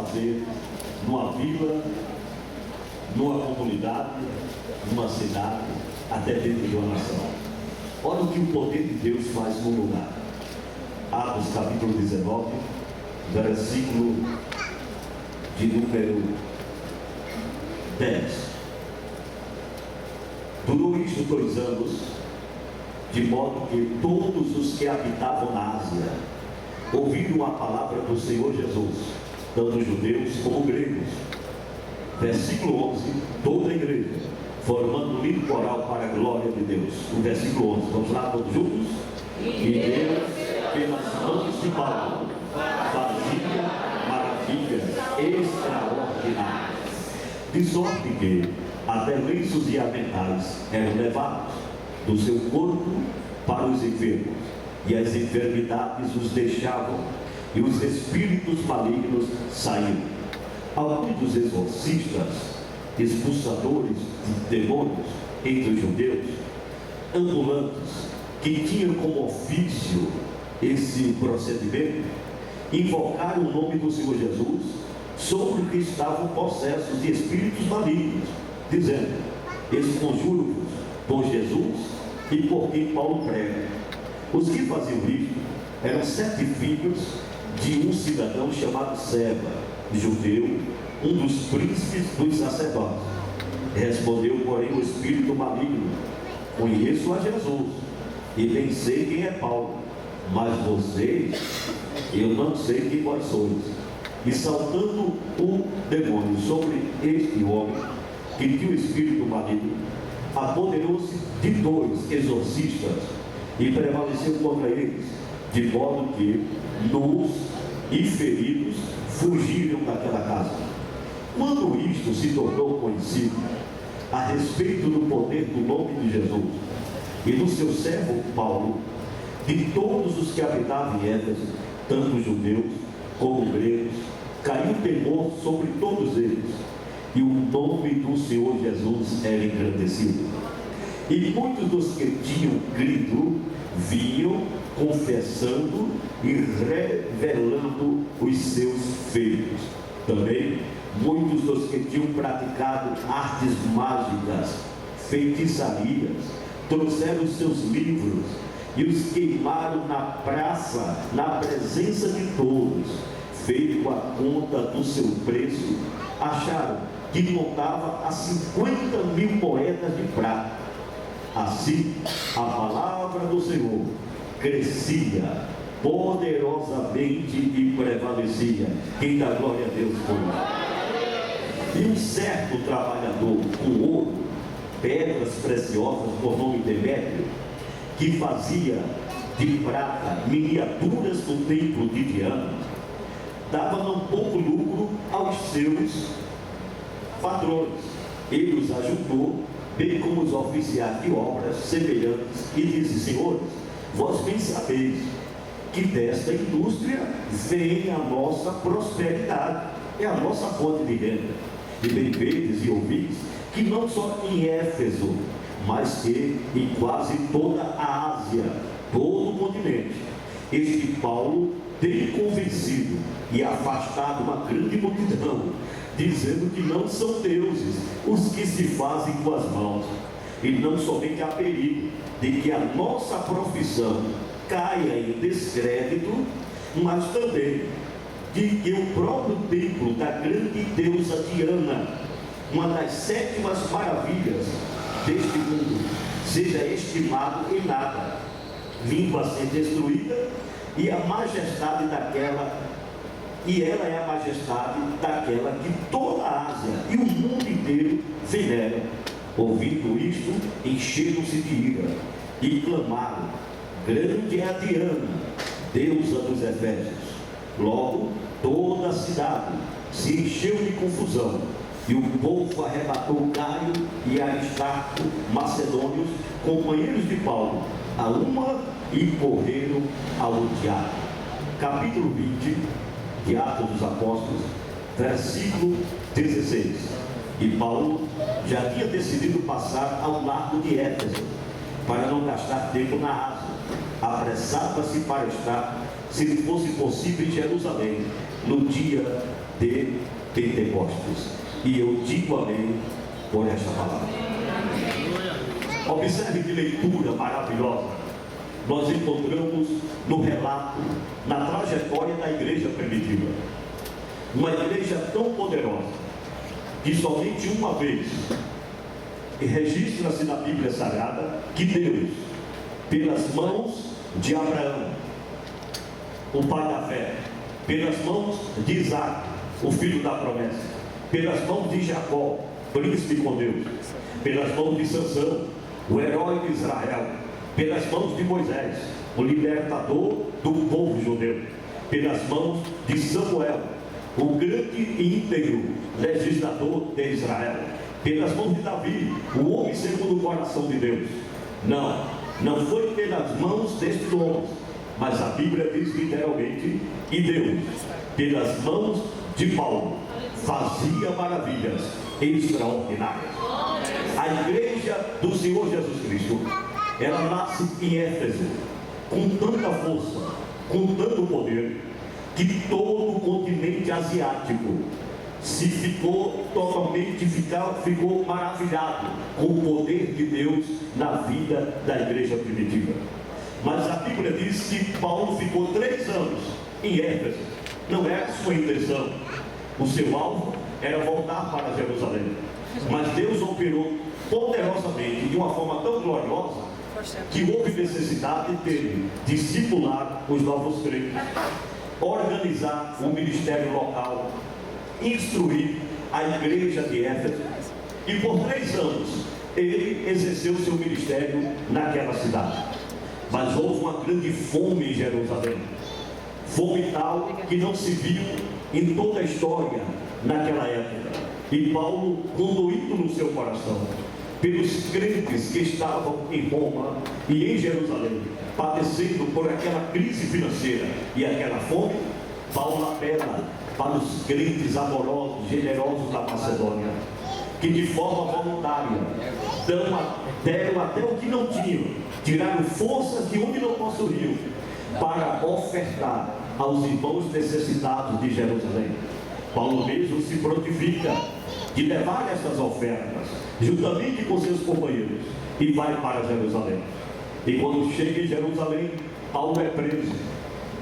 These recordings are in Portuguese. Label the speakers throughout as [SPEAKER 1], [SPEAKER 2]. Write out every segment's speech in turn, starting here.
[SPEAKER 1] fazer numa vila, numa comunidade, numa cidade, até dentro de uma nação. Olha o que o poder de Deus faz no lugar. Atos capítulo 19, versículo de número 10. Durou isto 2 anos, de modo que todos os que habitavam na Ásia ouviram a palavra do Senhor Jesus, tanto judeus como gregos. Versículo 11, toda a igreja, formando um lindo coral para a glória de Deus. O versículo 11, vamos lá todos juntos? E Deus, pelas mãos de Paulo, fazia maravilhas extraordinárias, de sorte que até lenços e aventais eram levados do seu corpo para os enfermos, e as enfermidades os deixavam, e os espíritos malignos saíam. Alguns dos exorcistas, expulsadores de demônios entre os judeus, ambulantes, que tinham como ofício esse procedimento, invocaram o nome do Senhor Jesus sobre o que estavam possessos de espíritos malignos, dizendo: esconjuro-vos por Jesus e por quem Paulo prega. Os que faziam isto eram 7 filhos de um cidadão chamado Seba, judeu, um dos príncipes dos sacerdotes. Respondeu, porém, o espírito maligno: conheço a Jesus e bem sei quem é Paulo, mas vocês, eu não sei quem vós sois. E saltando o demônio sobre este homem, que tinha o espírito maligno, apoderou-se de 2 exorcistas e prevaleceu contra eles, de modo que nus e feridos fugiram daquela casa. Quando isto se tornou conhecido a respeito do poder do nome de Jesus e do seu servo Paulo, de todos os que habitavam em Éfeso, tanto judeus como gregos, caiu temor sobre todos eles, e o nome do Senhor Jesus era engrandecido. E muitos dos que tinham crido vinham confessando e revelando os seus feitos. Também muitos dos que tinham praticado artes mágicas, feitiçarias, trouxeram os seus livros e os queimaram na praça, na presença de todos. Feito a conta do seu preço, acharam que montava a 50.000 moedas de prata. Assim, a palavra do Senhor crescia poderosamente e prevalecia. Quem dá glória a Deus por isso? E um certo trabalhador com ouro, pedras preciosas por nome Demétrio, que fazia de prata miniaturas do templo de Diana, dava não pouco lucro aos seus patrões. Ele os ajudou, bem como os oficiais de obras semelhantes, e disse: senhores, vós bem sabeis que desta indústria vem a nossa prosperidade, é a nossa fonte de renda. E bem vedes e ouvis que não só em Éfeso, mas que em quase toda a Ásia, todo o continente, este Paulo tem convencido e afastado uma grande multidão, dizendo que não são deuses os que se fazem com as mãos. E não somente há perigo de que a nossa profissão caia em descrédito, mas também de que o próprio templo da grande deusa Diana, uma das 7 maravilhas deste mundo, seja estimado em nada, vindo a ser destruída, e a majestade daquela, e ela é a majestade daquela que toda a Ásia e o mundo inteiro veneram. Ouvindo isto, encheram-se de ira e clamaram: grande é a Diana, deusa dos Efésios. Logo toda a cidade se encheu de confusão, e o povo arrebatou Gaio e Aristarco, macedônios, companheiros de Paulo, a uma, e correram ao teatro. Capítulo 20 de Atos dos Apóstolos, versículo 16. E Paulo já tinha decidido passar ao largo de Éfeso, para não gastar tempo na Ásia. Apressava-se para estar, se lhe fosse possível, em Jerusalém, no dia de Pentecostes. E eu digo amém por esta palavra. Observe que leitura maravilhosa nós encontramos no relato, na trajetória da igreja primitiva. Uma igreja tão poderosa que somente uma vez registra-se na Bíblia Sagrada que Deus, pelas mãos de Abraão, o pai da fé, pelas mãos de Isaac, o filho da promessa, pelas mãos de Jacó, príncipe com Deus, pelas mãos de Sansão, o herói de Israel, pelas mãos de Moisés, o libertador do povo judeu, pelas mãos de Samuel, o grande e íntegro legislador de Israel, pelas mãos de Davi, o homem segundo o coração de Deus. Não foi pelas mãos destes homens, mas a Bíblia diz literalmente, e Deus, pelas mãos de Paulo, fazia maravilhas extraordinárias. A igreja do Senhor Jesus Cristo, ela nasce em Éfeso, com tanta força, com tanto poder, que todo o continente asiático ficou maravilhado com o poder de Deus na vida da igreja primitiva. Mas a Bíblia diz que Paulo ficou 3 anos em Éfeso. Não era a sua intenção. O seu alvo era voltar para Jerusalém. Mas Deus operou poderosamente, de uma forma tão gloriosa, que houve necessidade de discipular os novos crentes, organizar um ministério local, instruir a igreja de Éfeso, e por 3 anos ele exerceu seu ministério naquela cidade. Mas houve uma grande fome em Jerusalém, fome tal que não se viu em toda a história naquela época. E Paulo, conduído no seu coração pelos crentes que estavam em Roma e em Jerusalém, padecendo por aquela crise financeira e aquela fome, Paulo apela para os crentes amorosos, generosos da Macedônia, que de forma voluntária deram até o que não tinham, tiraram forças de onde não possuíam, para ofertar aos irmãos necessitados de Jerusalém. Paulo mesmo se prontifica de levar essas ofertas, juntamente com seus companheiros, e vai para Jerusalém. E quando chega em Jerusalém, Paulo é preso,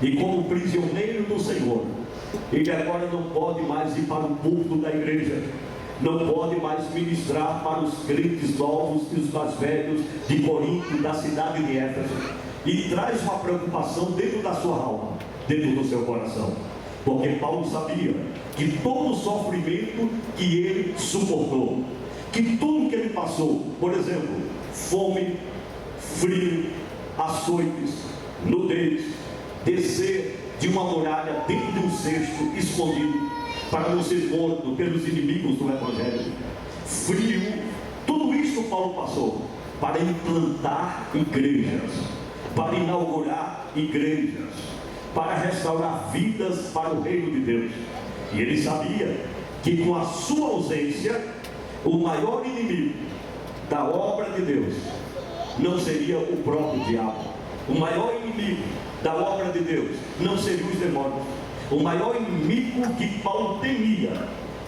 [SPEAKER 1] e como prisioneiro do Senhor, ele agora não pode mais ir para o púlpito da igreja, não pode mais ministrar para os crentes novos e os mais velhos de Corinto e da cidade de Éfeso, e traz uma preocupação dentro da sua alma, dentro do seu coração, porque Paulo sabia que todo o sofrimento que ele suportou, que tudo que ele passou, por exemplo, fome, frio, açoites, nudez, descer de uma muralha dentro de um cesto escondido para não ser morto pelos inimigos do Evangelho, frio, tudo isso Paulo passou para implantar igrejas, para inaugurar igrejas, para restaurar vidas para o reino de Deus. E ele sabia que com a sua ausência, o maior inimigo da obra de Deus não seria o próprio diabo. O maior inimigo da obra de Deus não seriam os demônios. O maior inimigo que Paulo temia,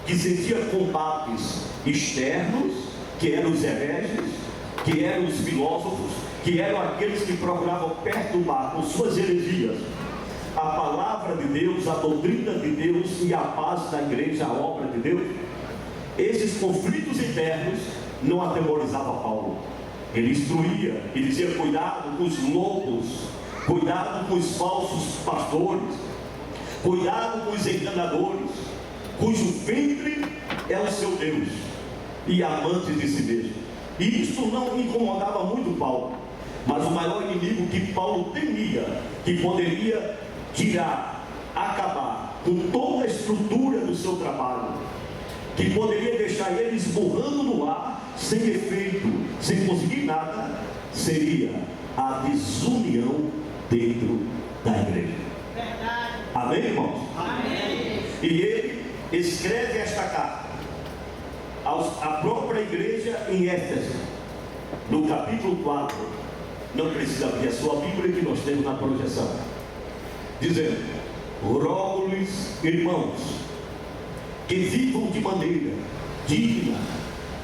[SPEAKER 1] que sentia combates externos, que eram os hereges, que eram os filósofos, que eram aqueles que procuravam perturbar com suas heresias a palavra de Deus, a doutrina de Deus e a paz da igreja, a obra de Deus. Esses conflitos internos não atemorizavam Paulo. Ele instruía e dizia: cuidado com os lobos, cuidado com os falsos pastores, cuidado com os enganadores, cujo ventre é o seu Deus e amante de si mesmo. E isso não incomodava muito Paulo, mas o maior inimigo que Paulo temia, que poderia tirar, acabar com toda a estrutura do seu trabalho, que poderia deixar ele esborrando no ar, sem efeito, sem conseguir nada, seria a desunião dentro da igreja.
[SPEAKER 2] Verdade.
[SPEAKER 1] Amém, irmãos?
[SPEAKER 2] Amém.
[SPEAKER 1] E ele escreve esta carta à própria igreja em Éfeso, no capítulo 4. Não precisa abrir a sua Bíblia, que nós temos na projeção, dizendo: rogo-lhes, irmãos, que vivam de maneira digna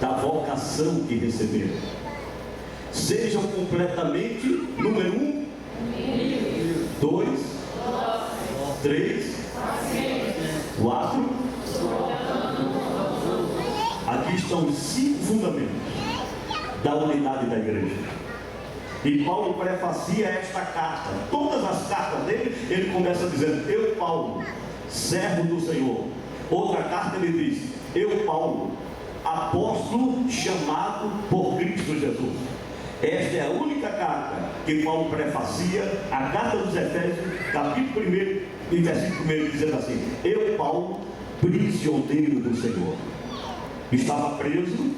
[SPEAKER 1] da vocação que receberam. Sejam completamente, número 1, 2, 3, 4. Aqui estão os 5 fundamentos da unidade da igreja. E Paulo prefacia esta carta. Todas as cartas dele, ele começa dizendo: eu, Paulo, servo do Senhor. Outra carta ele diz: eu, Paulo, apóstolo chamado por Cristo Jesus. Esta é a única carta que Paulo prefacia, a carta dos Efésios, capítulo 1 e versículo 1, dizendo assim: eu, Paulo, prisioneiro do Senhor. Estava preso,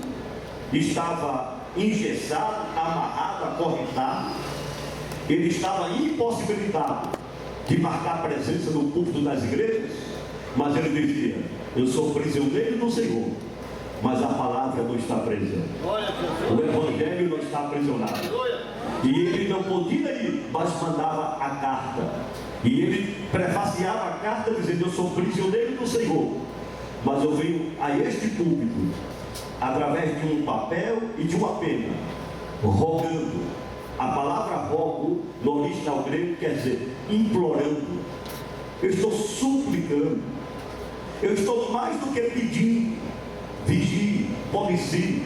[SPEAKER 1] estava engessado, amarrado, acorrentado. Ele estava impossibilitado de marcar presença no púlpito das igrejas, mas ele dizia: eu sou prisioneiro do Senhor, mas a palavra não está presa, o evangelho não está aprisionado. E ele não podia ir, mas mandava a carta, e ele prefaciava a carta dizendo: eu sou prisioneiro do Senhor, mas eu venho a este púlpito através de um papel e de uma pena, rogando. A palavra rogo no original grego quer dizer implorando. Eu estou suplicando, eu estou mais do que pedindo. Vigie, policie,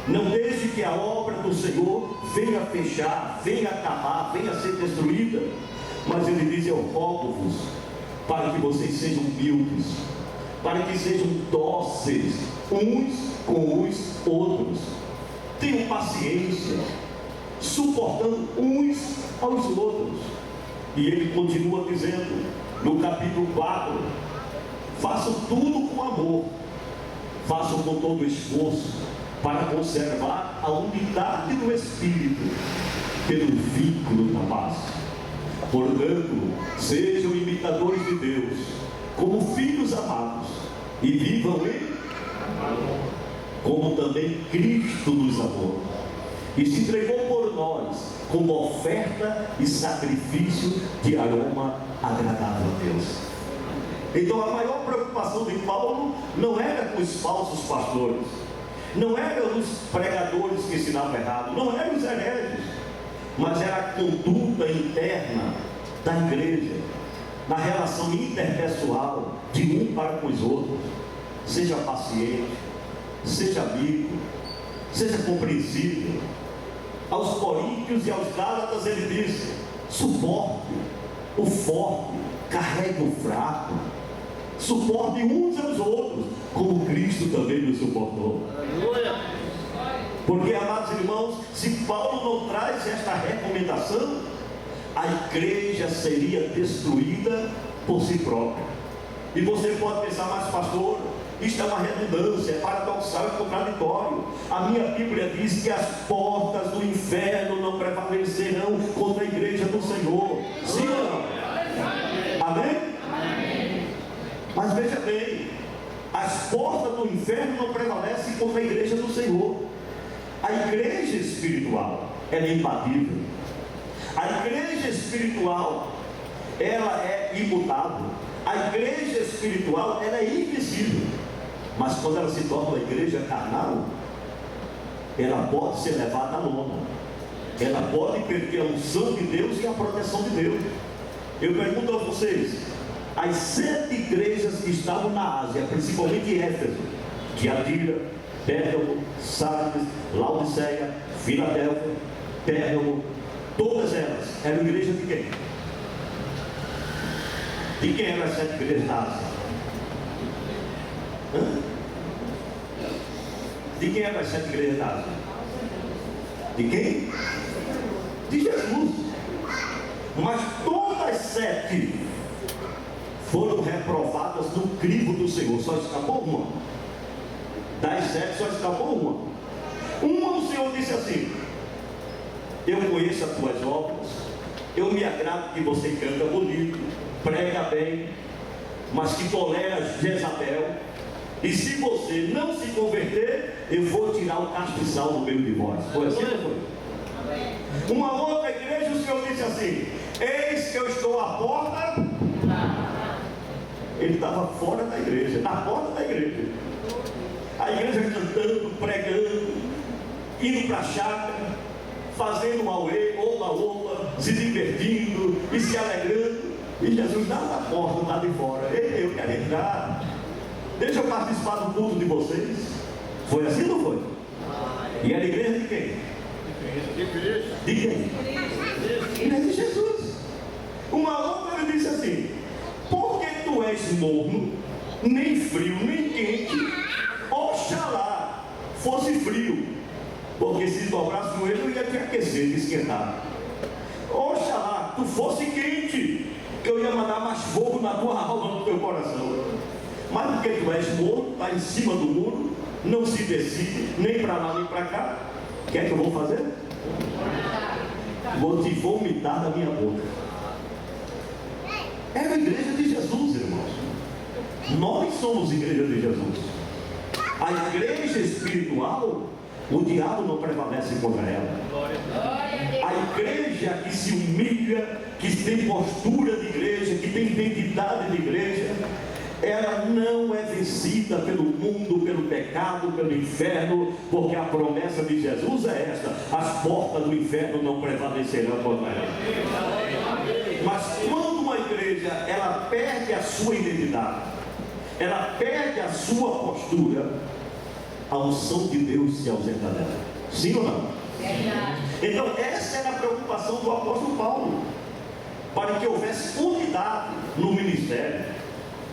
[SPEAKER 1] não deixe que a obra do Senhor venha fechar, venha acabar, venha ser destruída. Mas ele diz: eu rogo-vos para que vocês sejam humildes, para que sejam dóceis uns com os outros, tenham paciência, suportando uns aos outros. E ele continua dizendo no capítulo 4: façam tudo com amor, façam com todo o esforço para conservar a unidade do Espírito pelo vínculo da paz. Portanto, sejam imitadores de Deus como filhos amados, e vivam em amor, como também Cristo nos amou e se entregou por nós como oferta e sacrifício de aroma agradável a Deus. Então a maior preocupação de Paulo não era com os falsos pastores, não eram os pregadores que ensinavam errado, não eram os hereges, mas era a conduta interna da igreja, na relação interpessoal de um para com os outros. Seja paciente, seja amigo, seja compreensível. Aos coríntios e aos gálatas ele disse: suporte o forte, carregue o fraco, suporte uns aos outros, como Cristo também nos suportou. Aleluia. Porque, amados irmãos, se Paulo não traz esta recomendação, a igreja seria destruída por si própria. E você pode pensar: mas pastor, isto é uma redundância, é paradoxal, é contraditório. A minha Bíblia diz que as portas do inferno não prevalecerão contra a igreja do Senhor. Sim ou não? Amém? Amém. Mas veja bem, as portas do inferno não prevalecem contra a igreja do Senhor. A igreja espiritual, ela é imbatível. A igreja espiritual, ela é imutável. A igreja espiritual, ela é invisível. Mas quando ela se torna uma igreja carnal, ela pode ser levada à lona, ela pode perder a unção de Deus e a proteção de Deus. Eu pergunto a vocês: as 7 igrejas que estavam na Ásia, principalmente Éfeso, Tiatira, Pérgamo, Sardes, Laodiceia, Filadélfia, Pérgamo, todas elas eram igrejas de quem? De quem eram as 7 igrejas da Ásia? De quem eram as 7 igrejas da Ásia? De quem? De Jesus. Mas todas as 7 foram reprovadas no crivo do Senhor. Só escapou uma. Das 7 só escapou uma. O Senhor disse assim: eu conheço as tuas obras, eu me agrado que você canta bonito, prega bem, mas que tolera Jezabel. E se você não se converter, eu vou tirar o castiçal do meio de vós. Foi assim ou foi? Uma outra igreja, o Senhor disse assim: eis que eu estou à porta Ele estava fora da igreja, na porta da igreja. A igreja cantando, pregando, indo para a chácara, fazendo um auê, oba, se divertindo e se alegrando. E Jesus lá na porta, lá de fora. Ei, eu quero entrar. Deixa eu participar do culto de vocês. Foi assim ou não foi? E era a igreja de quem? De quem? Igreja de Jesus. Uma outra ele disse assim: porque tu és morno, nem frio, nem quente, oxalá fosse frio, porque se dobrasse no ele eu ia te aquecer, te esquentar. Oxalá tu fosse quente, que eu ia mandar mais fogo na tua alma, no teu coração. Mas porque tu és morno, está em cima do muro, não se decide, nem para lá nem para cá, o que é que eu vou fazer? Vou te vomitar da minha boca. É a igreja de Jesus, irmãos. Nós somos igreja de Jesus. A igreja espiritual, o diabo não prevalece contra ela. A igreja que se humilha, que tem postura de igreja, que tem identidade de igreja, ela não é vencida pelo mundo, pelo pecado, pelo inferno, porque a promessa de Jesus é esta: as portas do inferno não prevalecerão contra ela. Mas quando uma igreja ela perde a sua identidade, ela perde a sua postura, a unção de Deus se ausenta dela. Sim ou não? Então essa era a preocupação do apóstolo Paulo, para que houvesse unidade no ministério,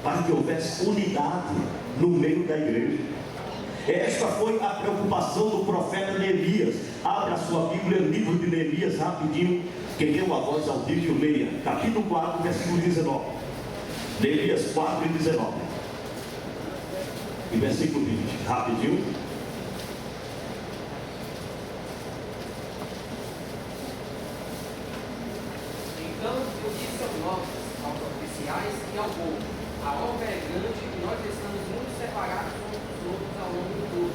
[SPEAKER 1] para que houvesse unidade no meio da igreja. Esta foi a preocupação do profeta Neemias. Abra a sua Bíblia, livro de Neemias, rapidinho. Quem deu a voz ao vídeo, leia capítulo 4, versículo 19. Neemias 4 e 19. E versículo 20, rapidinho.
[SPEAKER 3] Então eu disse aos oficiais e ao povo: a obra é grande e nós estamos muito separados uns dos outros ao longo do todo.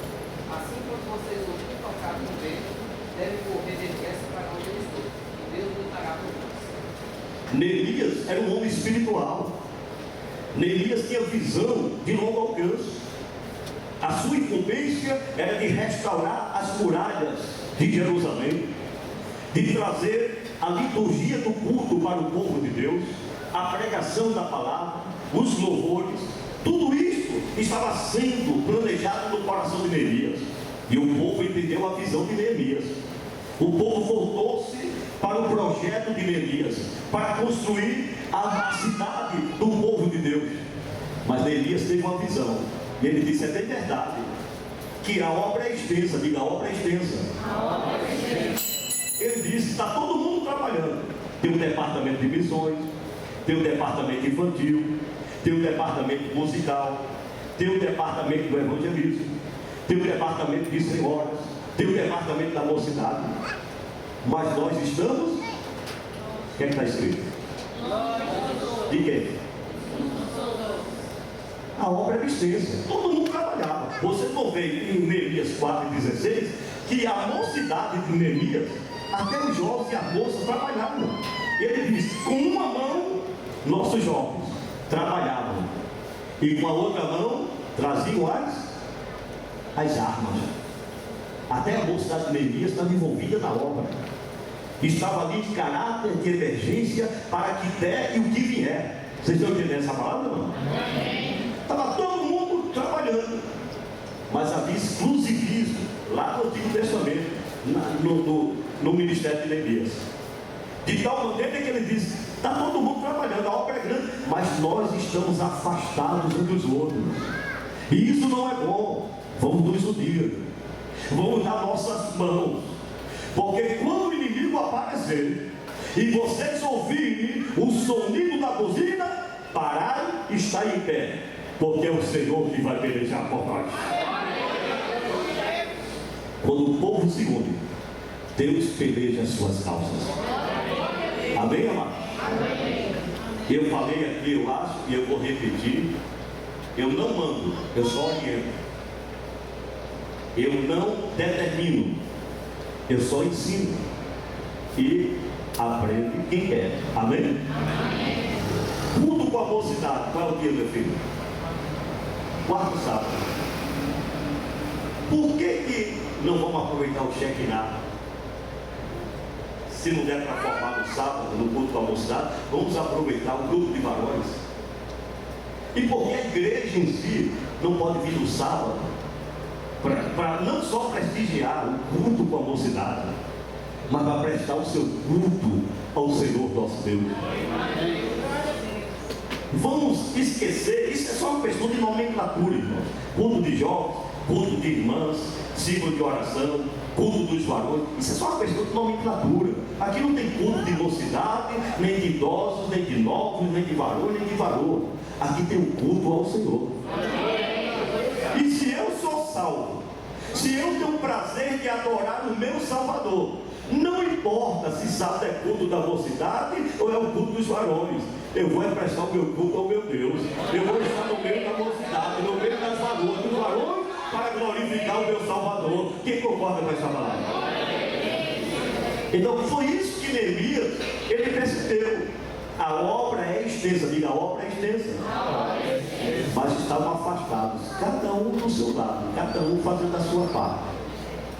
[SPEAKER 3] Assim, quando vocês ouvirem tocar no vento, devem correr depressa para onde eu estou, e Deus lutará por nós.
[SPEAKER 1] Neemias era um homem espiritual. Neemias tinha visão de longo alcance. A sua incumbência era de restaurar as muralhas de Jerusalém, de trazer a liturgia do culto para o povo de Deus, a pregação da palavra, os louvores. Tudo isso estava sendo planejado no coração de Neemias, e o povo entendeu a visão de Neemias. O povo voltou-se para o projeto de Neemias, para construir a cidade do povo de Deus. Mas Neemias teve uma visão, e ele disse: é bem verdade que a obra é extensa. Diga, a obra é extensa. Ele disse: está todo mundo trabalhando. Tem um departamento de missões, tem um departamento infantil, tem um departamento musical, tem um departamento do evangelismo, tem um departamento de senhoras, tem um departamento da mocidade. Mas nós estamos, o que é que está escrito? De quê? A obra é extensa, todo mundo trabalhava. Você não vê em Neemias 4,16 que a mocidade de Neemias, até os jovens e as moças trabalhavam. E ele diz: com uma mão nossos jovens trabalhavam, e com a outra mão traziam as armas. Até a mocidade de Neemias estava envolvida na obra, estava ali de caráter de emergência para que der e o que vier. Vocês estão entendendo essa palavra ou não? Estava todo mundo trabalhando, mas havia exclusivismo lá no Antigo Testamento, no ministério de Neemias, de tal maneira que ele diz: está todo mundo trabalhando, a obra é grande, mas nós estamos afastados uns dos outros, e isso não é bom. Vamos nos unir, vamos dar nossas mãos, porque quando o inimigo aparecer e vocês ouvirem o sonido da buzina, parai e está em pé, porque é o Senhor que vai pelejar por nós. Quando o povo se une, Deus peleja as suas causas. Amém, amado? Eu falei aqui, eu acho, e eu vou repetir: eu não mando, eu só oriento. Eu não determino, eu só ensino. E aprende quem quer. Amém? Tudo com a mocidade. Qual é o dia, meu filho? Quarto sábado. Por que não vamos aproveitar o Shekinah? Se não der para formar no sábado, no culto com a mocidade, vamos aproveitar o grupo de varões. E porque a igreja em si não pode vir no sábado para não só prestigiar o culto com a mocidade, mas para prestar o seu culto ao Senhor nosso Deus. Vamos esquecer, isso é só uma questão de nomenclatura, irmãos. Culto de jovens, culto de irmãs, ciclo de oração, culto dos varões, isso é só uma questão de nomenclatura. Aqui não tem culto de mocidade, nem de idosos, nem de novos, nem de varões, nem de varô. Aqui tem o culto ao Senhor. E se eu sou salvo, se eu tenho o prazer de adorar o meu Salvador, não importa se sábado é culto da mocidade ou é o culto dos varões, eu vou prestar o meu culto ao meu Deus. Eu vou estar no meio da mocidade, no meio das varões, dos varões, para glorificar o meu Salvador. Quem concorda com essa palavra? Então foi isso que Neemias, ele percebeu. A obra é extensa, diga, a obra é extensa. Mas estavam afastados, cada um do seu lado, cada um fazendo a sua parte.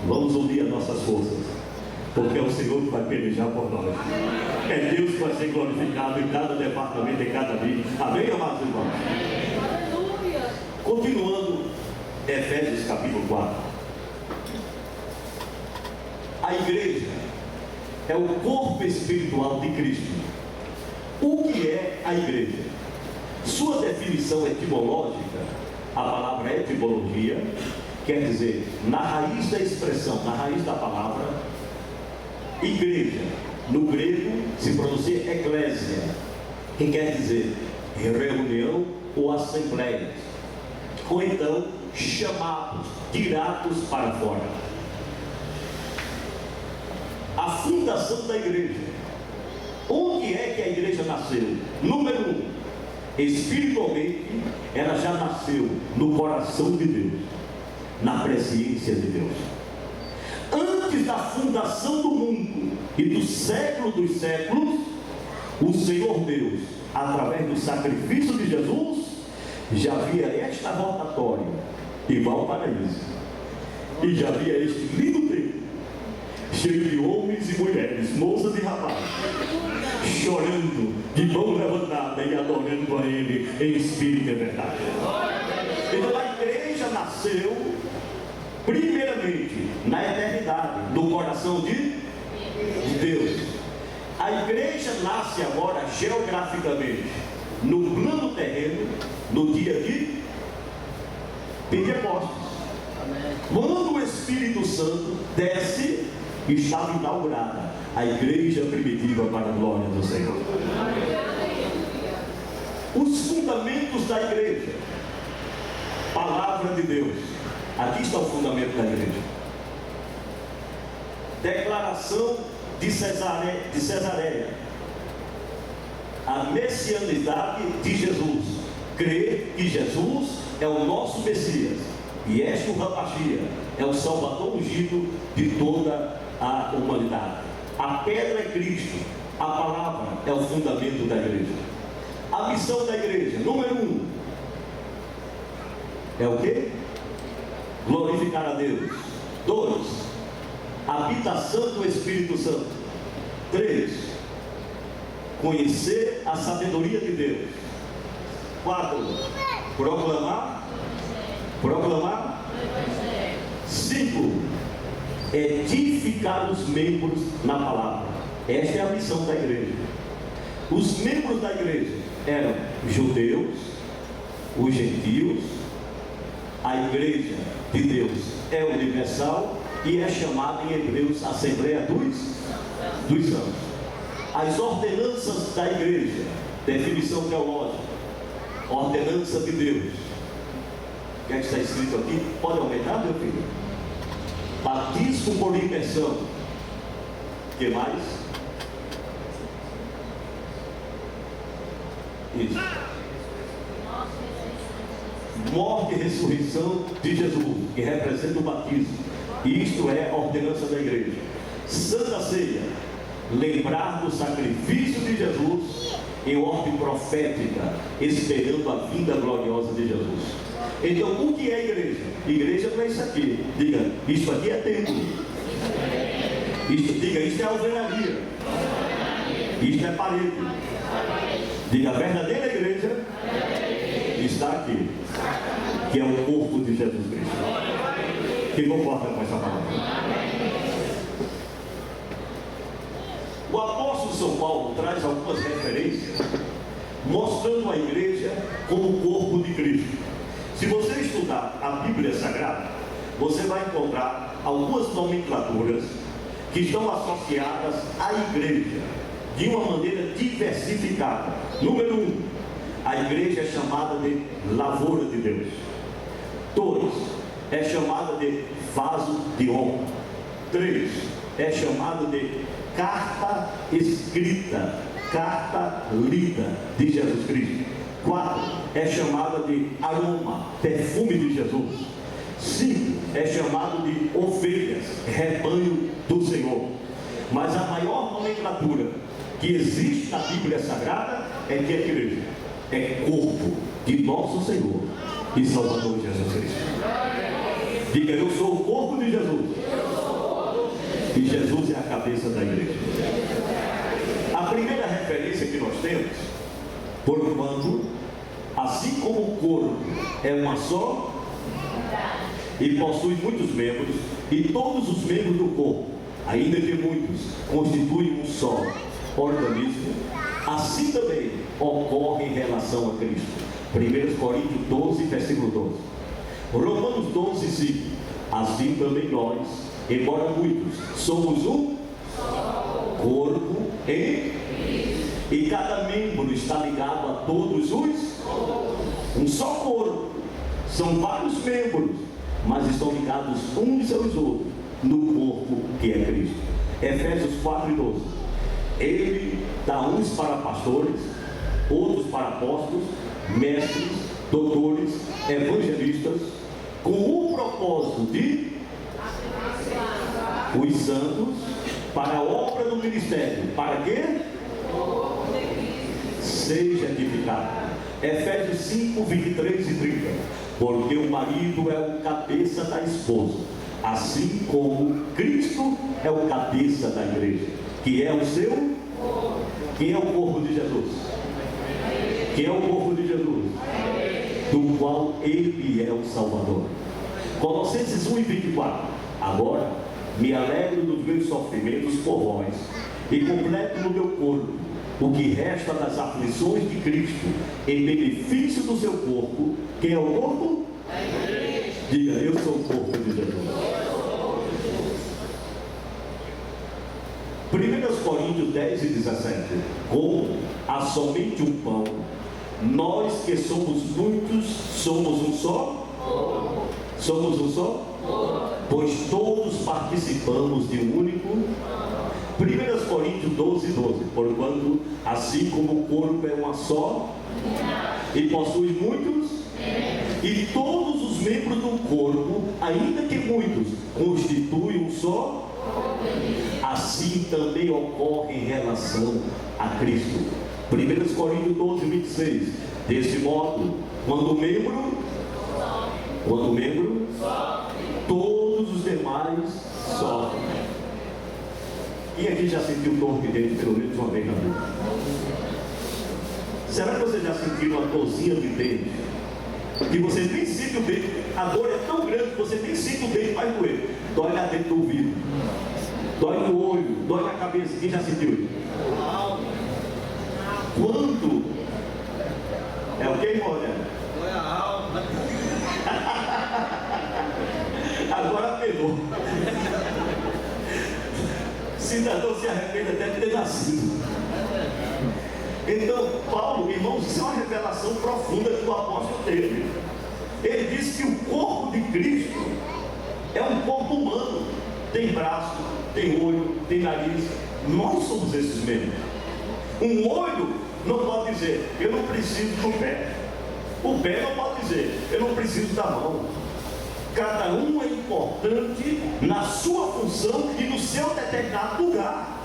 [SPEAKER 1] Vamos unir as nossas forças, porque é o Senhor que vai pelejar por nós. É Deus que vai ser glorificado em cada departamento, em cada vida. Amém, amados irmãos? Aleluia. Continuando, Efésios capítulo 4. A igreja é o corpo espiritual de Cristo. O que é a igreja? Sua definição etimológica, a palavra etimologia, quer dizer, na raiz da expressão, na raiz da palavra, igreja, no grego se pronuncia eclésia, que quer dizer reunião ou assembleia, ou então chamados, tirados para fora. A fundação da igreja. Onde é que a igreja nasceu? Número 1, espiritualmente, ela já nasceu no coração de Deus, na presciência de Deus. Antes da fundação do mundo e do século dos séculos, o Senhor Deus, através do sacrifício de Jesus, já havia esta rotatória e vá ao paraíso, e já havia este lindo templo, cheio de homens e mulheres, moças e rapazes, chorando, de mão levantada e adorando a Ele em espírito e verdade. Então a igreja nasceu primeiramente na eternidade, no coração de Deus. A igreja nasce agora geograficamente no plano terreno, no dia de Pentecostes, quando o Espírito Santo desce. Estava inaugurada a igreja primitiva para a glória do Senhor. Os fundamentos da igreja, palavra de Deus. Aqui está o fundamento da igreja. Declaração de Cesareia, a messianidade de Jesus. Crer que Jesus é o nosso Messias e Yeshua HaMashiach é o Salvador ungido de toda a humanidade. A pedra é Cristo, a palavra é o fundamento da igreja. A missão da igreja, número 1, é o quê? Glorificar a Deus. 2, habitação do Espírito Santo. 3, conhecer a sabedoria de Deus. 4, proclamar. 5, edificar os membros na palavra. Esta é a missão da igreja. Os membros da igreja eram judeus, os gentios. A igreja de Deus é universal e é chamada em Hebreus Assembleia dos Santos. As ordenanças da igreja, definição teológica, ordenança de Deus. O que é que está escrito aqui? Pode aumentar, meu filho? Batismo por imersão. O que mais? Isso. Morte e ressurreição de Jesus, que representa o batismo. Isto é a ordenança da igreja. Santa Ceia, lembrar do sacrifício de Jesus em ordem profética, esperando a vinda gloriosa de Jesus. Então, o que é igreja? Igreja não é isso aqui. Diga, isso aqui é templo. Diga, isso é alvenaria. Isso é parede. Diga, a verdadeira igreja está aqui, que é o corpo de Jesus Cristo. Quem concorda com essa palavra? O apóstolo São Paulo traz algumas referências mostrando a igreja como o corpo de Cristo. Se você estudar a Bíblia Sagrada, você vai encontrar algumas nomenclaturas que estão associadas à igreja de uma maneira diversificada. Número 1, a igreja é chamada de lavoura de Deus. 2, é chamada de vaso de honra. 3, é chamada de carta escrita, carta lida de Jesus Cristo. 4, é chamada de aroma, perfume de Jesus. 5, é chamado de ovelhas, rebanho do Senhor. Mas a maior nomenclatura que existe na Bíblia Sagrada é que a igreja é corpo de nosso Senhor e Salvador Jesus Cristo. Diga, eu sou o corpo de Jesus. E Jesus é a cabeça da igreja. A primeira referência que nós temos, porquanto, assim como o corpo é uma só e possui muitos membros, e todos os membros do corpo, ainda que muitos, constituem um só organismo, assim também ocorre em relação a Cristo. 1 Coríntios 12, versículo 12. Romanos 12, 5. Assim também nós, embora muitos, somos um corpo e cada membro está ligado a todos os um só corpo. São vários membros, mas estão ligados uns aos outros no corpo que é Cristo. Efésios 4 e 12. Ele dá uns para pastores, outros para apóstolos, mestres, doutores, evangelistas, com o propósito de os santos para a obra do ministério. Para quê? Seja edificado. Efésios 5, 23 e 30. Porque o marido é o cabeça da esposa, assim como Cristo é o cabeça da igreja, que é o seu. Quem é o corpo de Jesus? Quem é o corpo de Jesus? Do qual Ele é o Salvador. Colossenses 1 e 24. Agora me alegro dos meus sofrimentos por vós, e completo no meu corpo o que resta das aflições de Cristo, em benefício do seu corpo. Quem é o corpo? Diga, eu sou o corpo de Jesus. 1 Coríntios 10 e 17. Como há somente um pão, nós que somos muitos, somos um só? Somos um só? Pois todos participamos de um único. 1 Coríntios 12, 12. Porquanto, assim como o corpo é uma só, e possui muitos, e todos os membros do corpo, ainda que muitos, constituem um só, assim também ocorre em relação a Cristo. 1 Coríntios 12, 26. Desse modo, quando o membro, todos os demais sofrem. E aqui já sentiu dor de dentro pelo menos uma vez na vida? Será que você já sentiu uma dorzinha de dente? Que você nem sente o dente, a dor é tão grande que você nem sente o dente mais doer. Dói lá dentro do ouvido, dói no olho, dói na cabeça. Quem já sentiu? Quando? É o que, irmão?
[SPEAKER 4] Dói a alma.
[SPEAKER 1] Agora pegou. Cidadão se arrepende até de ter nascido. Então, Paulo, irmãos, isso é uma revelação profunda que o apóstolo teve. Ele disse que o corpo de Cristo é um corpo humano. Tem braço, tem olho, tem nariz. Nós somos esses membros. Um olho não pode dizer, eu não preciso do pé. O pé não pode dizer, eu não preciso da mão. Cada um é importante na sua função e no seu determinado lugar.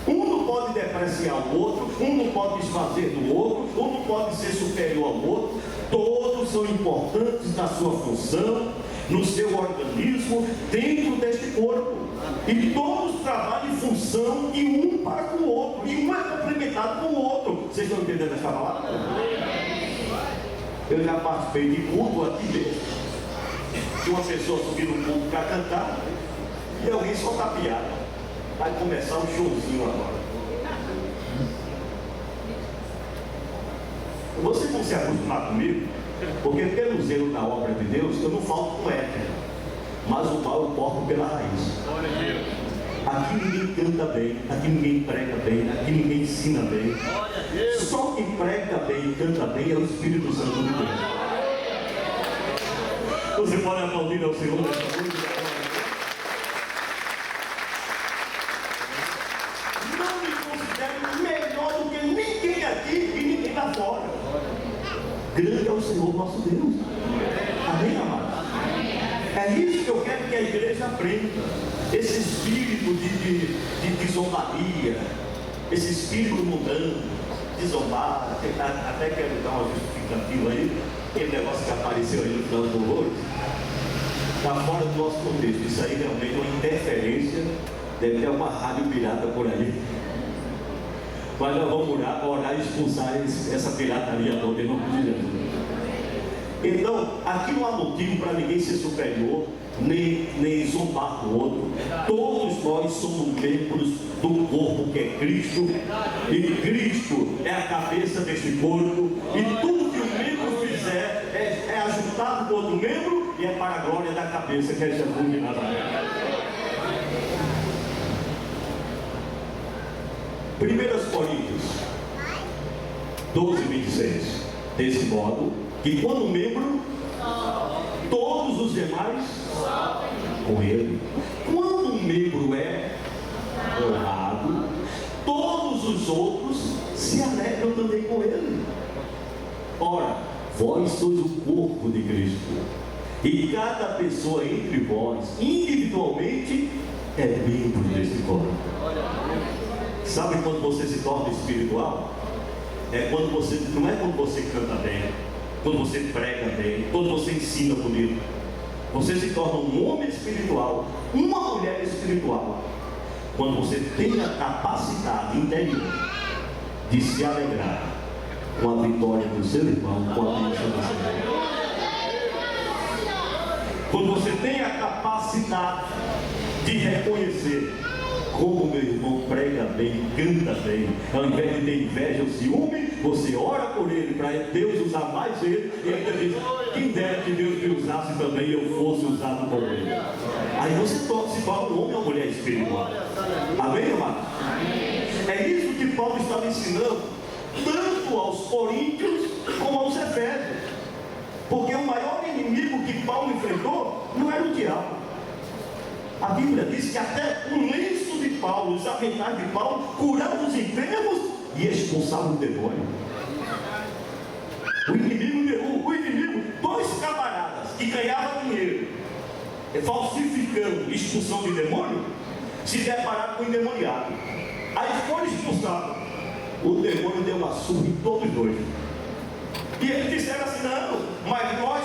[SPEAKER 1] Um não pode depreciar o outro, um não pode desfazer do outro, um não pode ser superior ao outro. Todos são importantes na sua função, no seu organismo, dentro deste corpo. E todos trabalham em função e um para com o outro, e um é complementado com o outro. Vocês estão entendendo essa palavra? Eu já participei de culto aqui mesmo, de uma pessoa subir no culto para cantar, e alguém solta piada. Vai começar um showzinho agora. Vocês vão se acostumar comigo, porque pelo zelo da obra de Deus, eu não falto com ética, mas o mal eu corto pela raiz. Aqui ninguém canta bem, aqui ninguém prega bem, aqui ninguém ensina bem. Só quem prega bem e canta bem é o Espírito Santo de Deus. Você pode aplaudir ao Senhor nessa noite. Não me considero melhor do que ninguém aqui e ninguém lá fora. Grande é o Senhor nosso Deus. Amém, amados? É isso que eu quero que a igreja aprenda. Esse espírito de zombaria, esse espírito mundano, de zombar, até quero dar uma justificativa aí, aquele negócio que apareceu aí no final do horror, está fora do nosso contexto. Isso aí realmente é uma interferência, deve ter uma rádio pirata por aí. Mas nós vamos orar e expulsar essa pirataria toda em nome de Jesus. Então, aqui não há motivo para ninguém ser superior, nem zombar do outro. Todos nós somos membros do corpo que é Cristo, e Cristo é a cabeça deste corpo, e tudo que o membro fizer é ajustado com outro membro, e é para a glória da cabeça, que é Jesus de Nazaré. 1 Coríntios 12, 26. Desse modo, que quando um membro, todos os demais com ele. Quando um membro é honrado, todos os outros se alegram também com ele. Ora, vós sois o corpo de Cristo, e cada pessoa entre vós, individualmente, é membro desse corpo. Sabe quando você se torna espiritual? É quando você, não é quando você canta bem, quando você prega bem, quando você ensina bonito. Você se torna um homem espiritual, uma mulher espiritual, quando você tem a capacidade interior de se alegrar com a vitória do seu irmão, com a bênção do Senhor. Quando você tem a capacidade de reconhecer como meu irmão prega bem, canta bem, ao invés de ter inveja ou ciúme, você ora por ele para Deus usar mais ele, e ainda diz: quem dera que Deus me usasse também e eu fosse usado por ele. Aí você se torna um homem ou mulher espiritual. Amém, amado? É isso que Paulo estava ensinando, tanto aos coríntios como aos efésios. Porque o maior inimigo que Paulo enfrentou não era o diabo. A Bíblia diz que até o lenço de Paulo, os aventais de Paulo, curavam os enfermos e expulsavam o demônio. O inimigo, dois camaradas que ganhavam dinheiro falsificando expulsão de demônio, se depararam com o endemoniado. Aí foram expulsados. O demônio deu uma surra em todos dois. E eles disseram assim: não, mas nós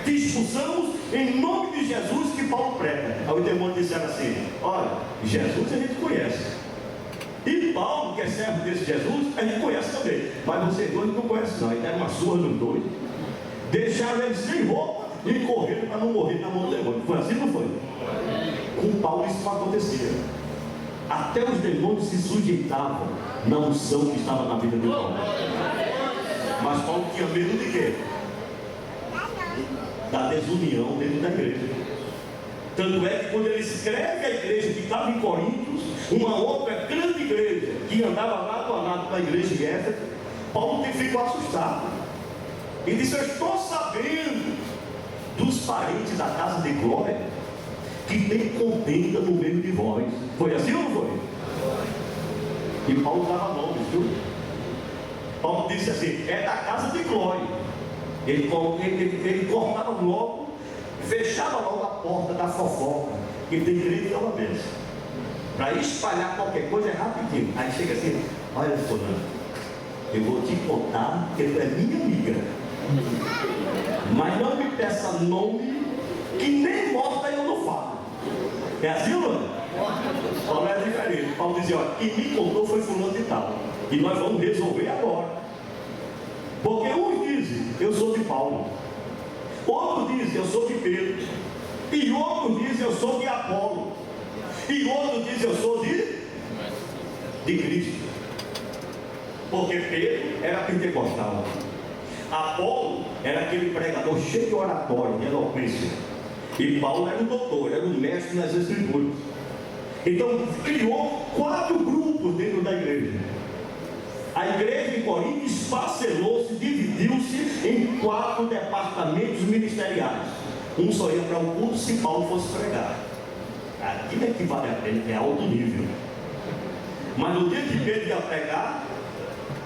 [SPEAKER 1] te expulsamos em nome de Jesus que Paulo prega. Aí o demônio disseram assim: olha, Jesus a gente conhece, e Paulo, que é servo desse Jesus, a gente conhece também, mas vocês dois não conhecem não. Aí deram uma surra nos dois, deixaram eles sem roupa e correram para não morrer na mão do demônio. Foi assim ou não foi? Com Paulo isso não acontecia. Até os demônios se sujeitavam na unção que estava na vida de Paulo. Mas Paulo tinha medo de quê? Da desunião dentro da igreja. Tanto é que quando ele escreve a igreja que estava em Coríntios, uma outra grande igreja que andava lado a lado com a igreja de Éfeso, Paulo ficou assustado. Ele disse: eu estou sabendo dos parentes da casa de Glória que tem contenda no meio de vós. Foi assim ou não foi? E Paulo dava nomes, viu? Paulo disse assim: é da casa de Glória. Ele cortava logo, fechava logo a porta da fofoca, que tem crente que é uma benção. Para espalhar qualquer coisa é rapidinho. Aí chega assim: olha, fulano, eu vou te contar que tu é minha amiga, mas não me peça nome, que nem morta eu não falo. É assim, não? Paulo é diferente. Paulo dizia, olha, quem me contou foi fulano de tal, e nós vamos resolver agora. Porque uns dizem, eu sou de Paulo, outros dizem, eu sou de Pedro, e outros dizem, eu sou de Apolo, e outros dizem, eu sou de Cristo. Porque Pedro era pentecostal, Apolo era aquele pregador cheio de oratório, de eloquência, e Paulo era o doutor, era o mestre nas escrituras. Então criou 4 grupos dentro da igreja. A igreja em Corinto esfacelou-se, dividiu-se em 4 departamentos ministeriais. Um só ia para o culto se Paulo fosse pregar. Aquilo é que vale a pena, é alto nível. Mas no dia que Pedro ia pregar,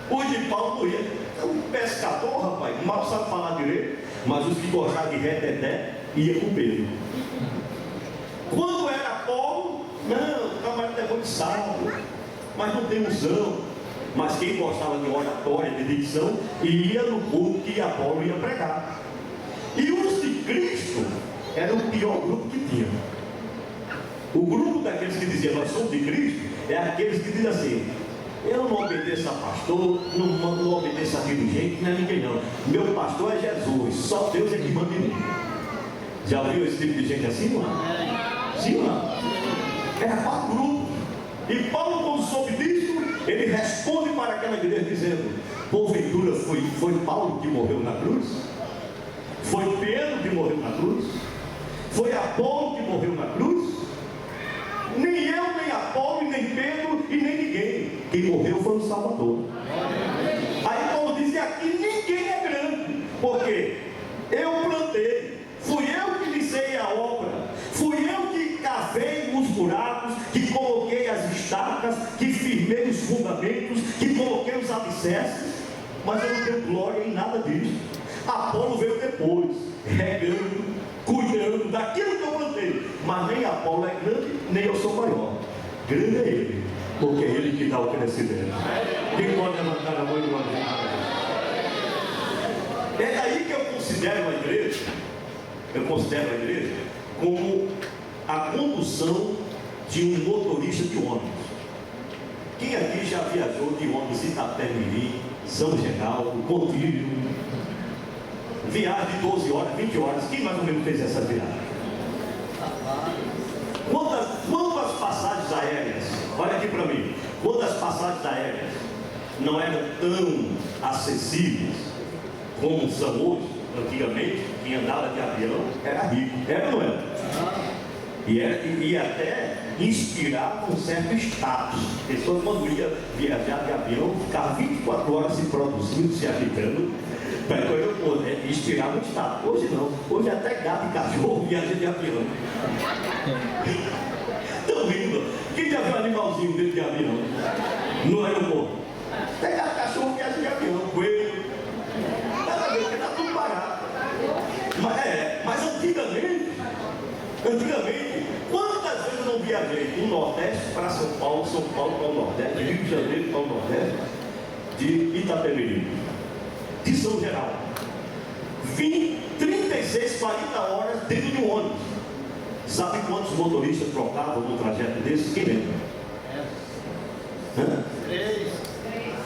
[SPEAKER 1] o de Paulo não ia. É um pescador, rapaz, mal sabe falar direito, mas os que gostavam de reteté ia com Pedro. Quando era Paulo, não, o camarada é muito sábio, mas não tem unção. Mas quem gostava de oratória, de dicção, ia no culto que Apolo ia pregar. E os de Cristo era o pior grupo que tinha. O grupo daqueles que diziam, nós somos de Cristo, é aqueles que dizem assim, eu não obedeço a pastor, não obedeço a dirigente, não é ninguém não. Meu pastor é Jesus, só Deus é que manda em mim. Já ouviu esse tipo de gente assim, não? Sim ou não? Era 4 grupos. E Paulo, quando soube disso, ele responde para aquela igreja dizendo, porventura foi Paulo que morreu na cruz? Foi Pedro que morreu na cruz? Foi Apolo que morreu na cruz? Nem eu, nem Apolo, nem Pedro e nem ninguém. Quem morreu foi o Salvador. Aí Paulo diz que aqui ninguém é grande, porque eu plantei, fui eu que iniciei a obra, fui eu que cavei os buracos, que coloquei as estacas, que firmei os fundamentos, que coloquei os alicerces, mas eu não tenho glória em nada disso. Apolo veio depois, regando, cuidando daquilo que eu plantei, mas nem Apolo é grande, nem eu sou maior. Grande é ele, porque é ele que dá o crescimento. Quem pode levantar a mão e glorificar? É daí que eu considero a igreja como a condução de um motorista de ônibus. Quem aqui já viajou de ônibus Itapemirim, São Geraldo, Contírio? Viagem de 12 horas, 20 horas, quem mais ou menos fez essa viagem? Quantas passagens aéreas, olha aqui para mim, quantas passagens aéreas não eram tão acessíveis como são hoje? Antigamente, quem andava de avião era rico, era ou não era? E até inspirava um certo status. A pessoa, quando ia viajar de avião, ficava 24 horas se produzindo, se agitando, para poder inspirar um status. Hoje não, hoje até gato e cachorro viaja de avião. Estão rindo? Quem já viu um animalzinho dentro de avião? No aeroporto? Até gato e cachorro viaja de avião, coelho. Nada a ver, porque está tudo barato. Mas antigamente, quantas vezes eu não viajei do Nordeste para São Paulo para o Nordeste, de Rio de Janeiro para o Nordeste, de Itapemirim, de São Geraldo. Vim 36, 40 horas dentro de um ônibus. Sabe quantos motoristas trocavam no trajeto desse? Quem lembra?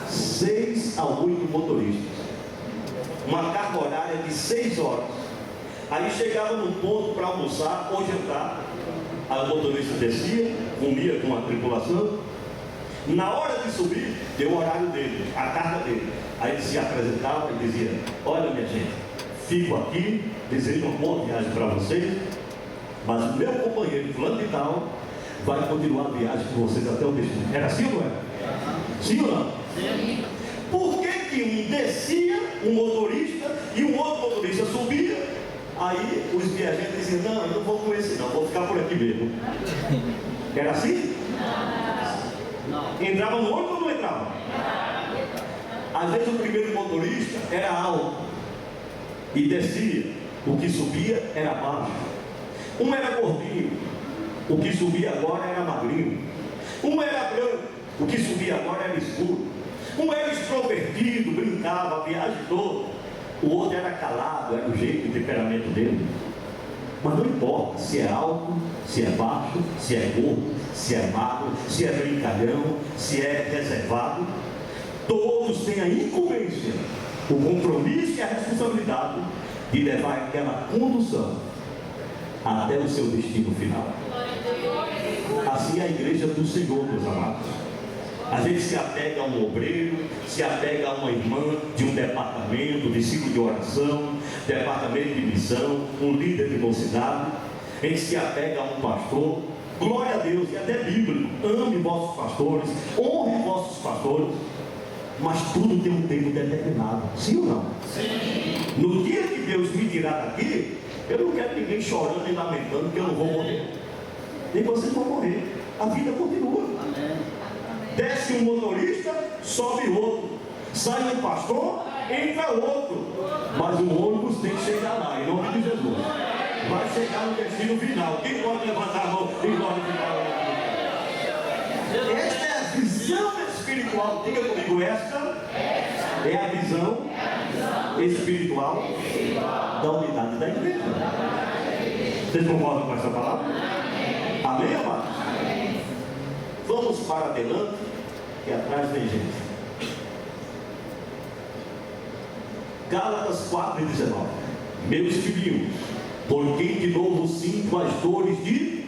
[SPEAKER 1] 6 a 8 motoristas. Uma carga horária de 6 horas. Aí chegava num ponto para almoçar ou jantar. Aí o motorista descia, comia com a tripulação. Na hora de subir, deu o horário dele, a carga dele. Aí ele se apresentava e dizia, olha minha gente, fico aqui, desejo uma boa viagem para vocês, mas o meu companheiro, fulano de tal, vai continuar a viagem com vocês até o destino. Era assim ou não era? Sim ou não? Sim. Por que um descia, um motorista, e um outro motorista subia? Aí os viajantes diziam, não, eu não vou com esse não, vou ficar por aqui mesmo. Era assim? Não. Entrava no ônibus ou não entrava? Às vezes o primeiro motorista era alto e descia, o que subia era baixo. Um era gordinho, o que subia agora era magrinho. Um era branco, O que subia agora era escuro. Um era extrovertido, brincava a viagem toda. O outro era calado, era o jeito, o temperamento dele. Mas não importa se é alto, se é baixo, se é gordo, se é magro, se é brincalhão, se é reservado. Todos têm a incumbência, o compromisso e a responsabilidade de levar aquela condução até o seu destino final. Assim é a igreja do Senhor, meus amados. A gente se apega a um obreiro, se apega a uma irmã de um departamento, de ciclo de oração, departamento de missão, um líder de mocidade. A gente se apega a um pastor. Glória a Deus, e até bíblico. Ame vossos pastores, honre vossos pastores. Mas tudo tem um tempo determinado. Sim ou não? Sim. No dia que Deus me tirar daqui, eu não quero ninguém chorando e lamentando que eu não vou morrer. Nem vocês vão morrer. A vida continua. Amém. Desce um motorista, sobe outro. Sai um pastor, entra outro. Mas o ônibus tem que chegar lá, em nome de Jesus. Vai chegar no destino final. Quem pode levantar a mão e glorificar? Esta é a visão espiritual. Diga comigo, esta é a visão espiritual da unidade da igreja. Vocês concordam com essa palavra? Amém, amados? Vamos para adelante, que atrás vem gente. Gálatas 4:19. Meus filhinhos, por quem de novo sinto as dores de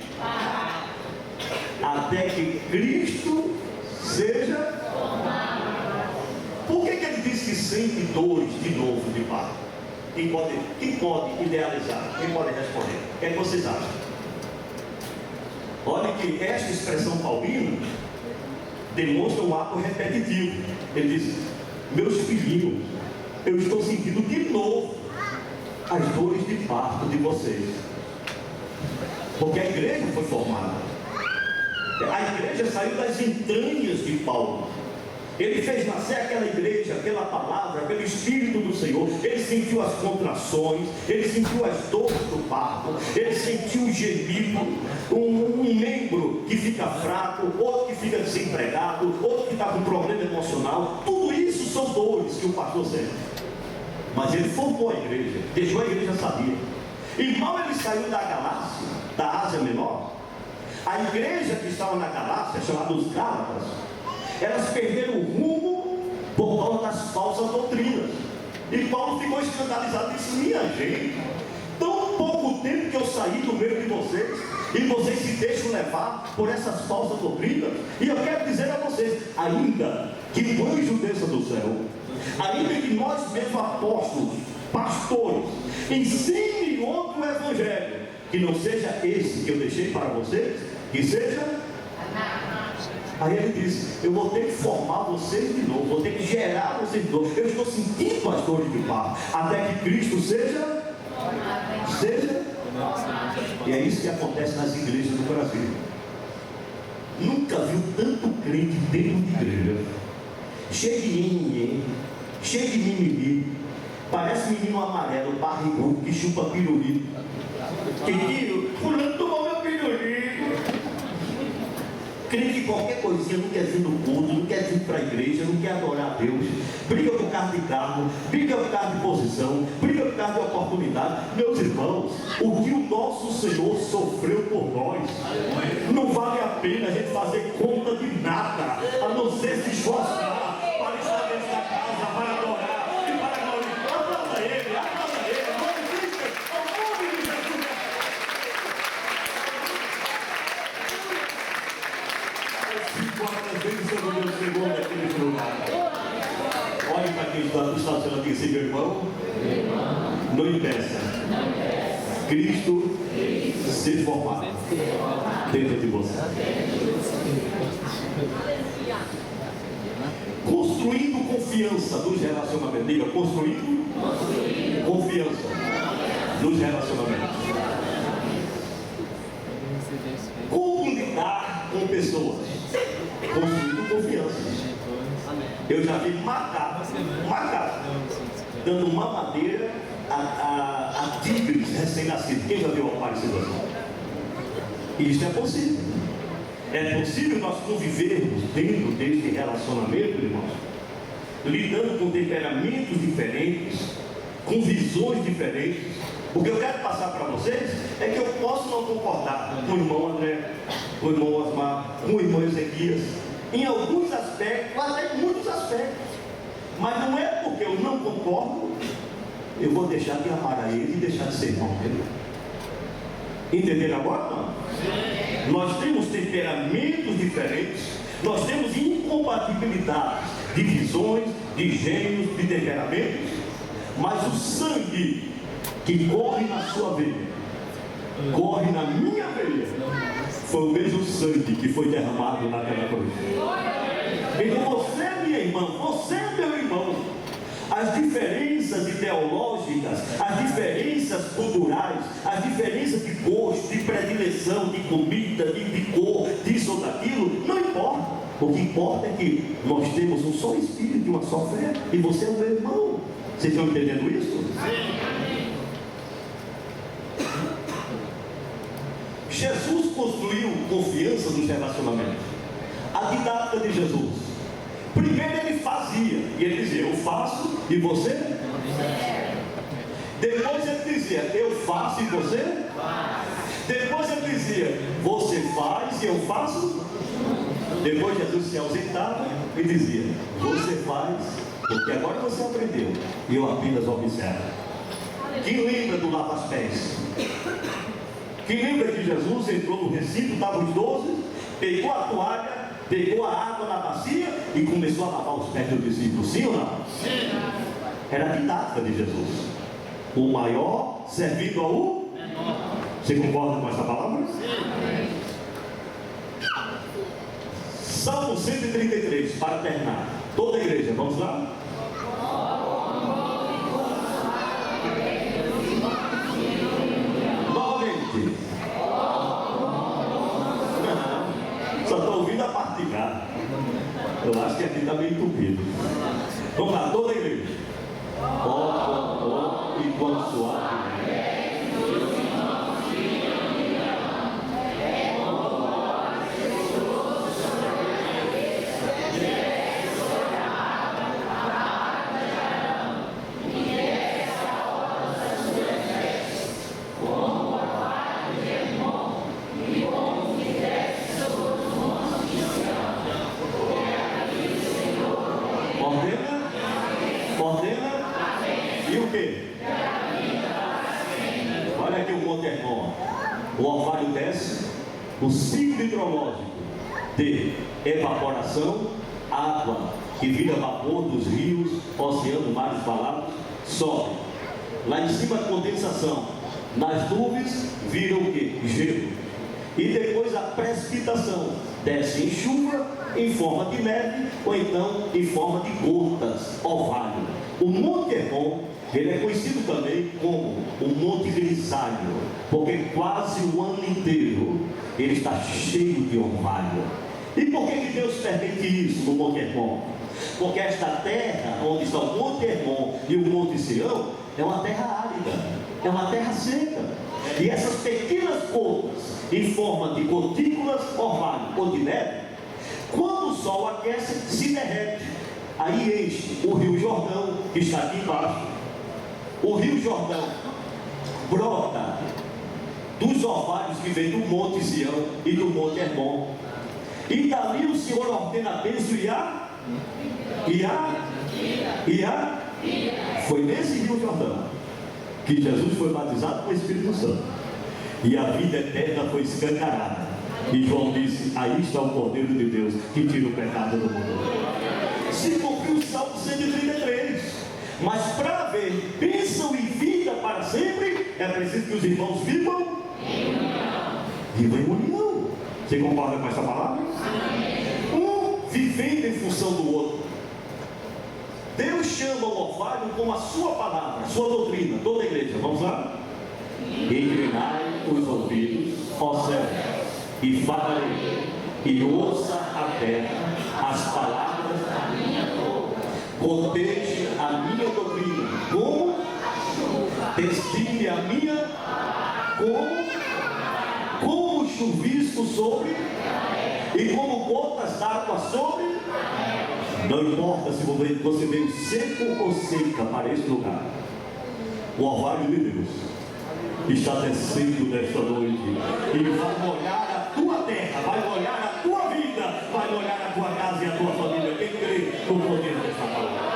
[SPEAKER 1] até que Cristo seja formado. Por que ele diz que sente dores de novo de parto? Quem pode idealizar? Quem pode responder? O que é que vocês acham? Olha que esta expressão paulina demonstra um ato repetitivo. Ele diz: meus filhinhos, eu estou sentindo de novo as dores de parto de vocês. Porque a igreja foi formada. A igreja saiu das entranhas de Paulo. Ele fez nascer aquela igreja, aquela palavra, pelo Espírito do Senhor. Ele sentiu as contrações, ele sentiu as dores do parto, ele sentiu o gemido, um membro que fica fraco, outro que fica desempregado, outro que está com problema emocional. Tudo isso são dores que o pastor sente. Mas ele formou a igreja, deixou a igreja sabia. E mal ele saiu da Galácia, da Ásia Menor, a igreja que estava na Galácia, chamada os Gálatas, elas perderam o rumo por causa das falsas doutrinas. E Paulo ficou escandalizado e disse: minha gente, tão pouco tempo que eu saí do meio de vocês, e vocês se deixam levar por essas falsas doutrinas. E eu quero dizer a vocês, ainda que o anjo desça do céu, ainda que nós mesmos apóstolos, pastores, ensinem outro evangelho, que não seja esse que eu deixei para vocês, que seja... Aí ele disse: eu vou ter que formar vocês de novo, vou ter que gerar vocês de novo. Eu estou sentindo as dores de parto, até que Cristo seja. E é isso que acontece nas igrejas do Brasil. Nunca viu tanto crente dentro de igreja, cheio de mimimi, cheio de mimimi, parece menino amarelo, barrigudo, que chupa pirulito. Que fulano tomou meu pirulito. Crente que qualquer coisinha não quer vir no culto, não quer vir para a igreja, não quer adorar a Deus, briga por causa de cargo, briga por causa de posição, briga por causa de oportunidade. Meus irmãos, o que o nosso Senhor sofreu por nós, não vale a pena a gente fazer conta de nada, a não ser se esforçar para estar dentro da casa, para adorar e para glorificar. Aplauda Ele, glorifica ao nome de Jesus. Quantas vezes o Deus chegou naquele lugar? Olhe para quem está sendo aqui, meu irmão. Não impeça Cristo ser formado dentro de você. Construindo confiança nos relacionamentos. Diga, construindo confiança nos relacionamentos. Como lidar com pessoas? Construindo confiança. Eu já vi matar, dando mamadeira a tigres recém-nascidos. Quem já viu algo parecido assim? Isso é possível. É possível nós convivermos dentro desse relacionamento, irmãos, lidando com temperamentos diferentes, com visões diferentes. O que eu quero passar para vocês é que eu posso não concordar com o irmão André, com o irmão Osmar, com o irmão Ezequias, em alguns aspectos, até em muitos aspectos. Mas não é porque eu não concordo, eu vou deixar de amar a ele e deixar de ser irmão dele. Entenderam agora, não? Nós temos temperamentos diferentes, nós temos incompatibilidades de visões, de gênios, de temperamentos, mas o sangue que corre na sua veia, corre na minha veia, foi o mesmo sangue que foi derramado naquela cruz. Então você é minha irmã, você é meu irmão. As diferenças ideológicas, as diferenças culturais, as diferenças de gosto, de predileção, de comida, de cor, disso ou daquilo, não importa. O que importa é que nós temos um só Espírito e uma só fé, e você é o meu irmão. Vocês estão entendendo isso? Jesus construiu confiança nos relacionamentos. A didática de Jesus. Primeiro ele fazia, e ele dizia, eu faço e você? Depois ele dizia, eu faço e você? Depois ele dizia, você faz e eu faço? Depois Jesus se ausentava e dizia, você faz, porque agora você aprendeu, e eu apenas observo. Quem lembra do lava-pés? Quem lembra que Jesus entrou no recinto, estavam os 12, pegou a toalha, pegou a água na bacia e começou a lavar os pés dos discípulos, sim ou não? Sim. Era a didática de Jesus. O maior servindo ao menor. Você concorda com essa palavra? Sim. Salmo 133, para terminar. Toda a igreja, vamos lá? Novamente. Só estou ouvindo a parte de cá. Eu acho que aqui está meio entupido. Vamos lá, toda a igreja. Ó, e quanto suave. Olha aqui o Monte Hermon. O orvalho desce, o ciclo hidrológico de evaporação, água que vira vapor dos rios, oceanos, mares, valados, sobe. Lá em cima a condensação, nas nuvens vira o que? Gelo. E depois a precipitação, desce em chuva, em forma de neve, ou então em forma de gotas, orvalho. O Monte Hermon, ele é conhecido também como o Monte Grisalho, porque quase o ano inteiro ele está cheio de orvalho. E por que Deus permite isso no Monte Hermon? Porque esta terra, onde está o Monte Hermon e o Monte Sião, é uma terra árida, é uma terra seca. E essas pequenas gotas, em forma de gotículas, orvalho ou de neve, quando o sol aquece, se derrete. Aí enche o Rio Jordão, que está aqui embaixo. O Rio Jordão brota dos orvalhos que vem do Monte Sião e do Monte Hermon. E dali o Senhor ordena a bênção foi nesse Rio Jordão que Jesus foi batizado com o Espírito Santo. E a vida eterna foi escancarada. E João disse, aí está o Cordeiro de Deus que tira o pecado do mundo. Se cumpriu o Salmo 133. Mas para haver bênção e vida para sempre, é preciso que os irmãos vivam em união. Você concorda com essa palavra? Um vivendo em função do outro. Deus chama o orvalho com a sua palavra, a sua doutrina. Toda a igreja, vamos lá? Inclinai os ouvidos, ó céu, e falei, e ouça a terra as palavras da minha boca. Proteja a minha doutrina, como destine a minha, como chuvisco sobre muitas águas sobre. Não importa se você veio seco ou seca para este lugar, o orvalho de Deus está descendo nesta noite e vai molhar a tua terra, vai molhar a tua vida, vai molhar a tua casa e a tua família. Quem crê no poder desta palavra?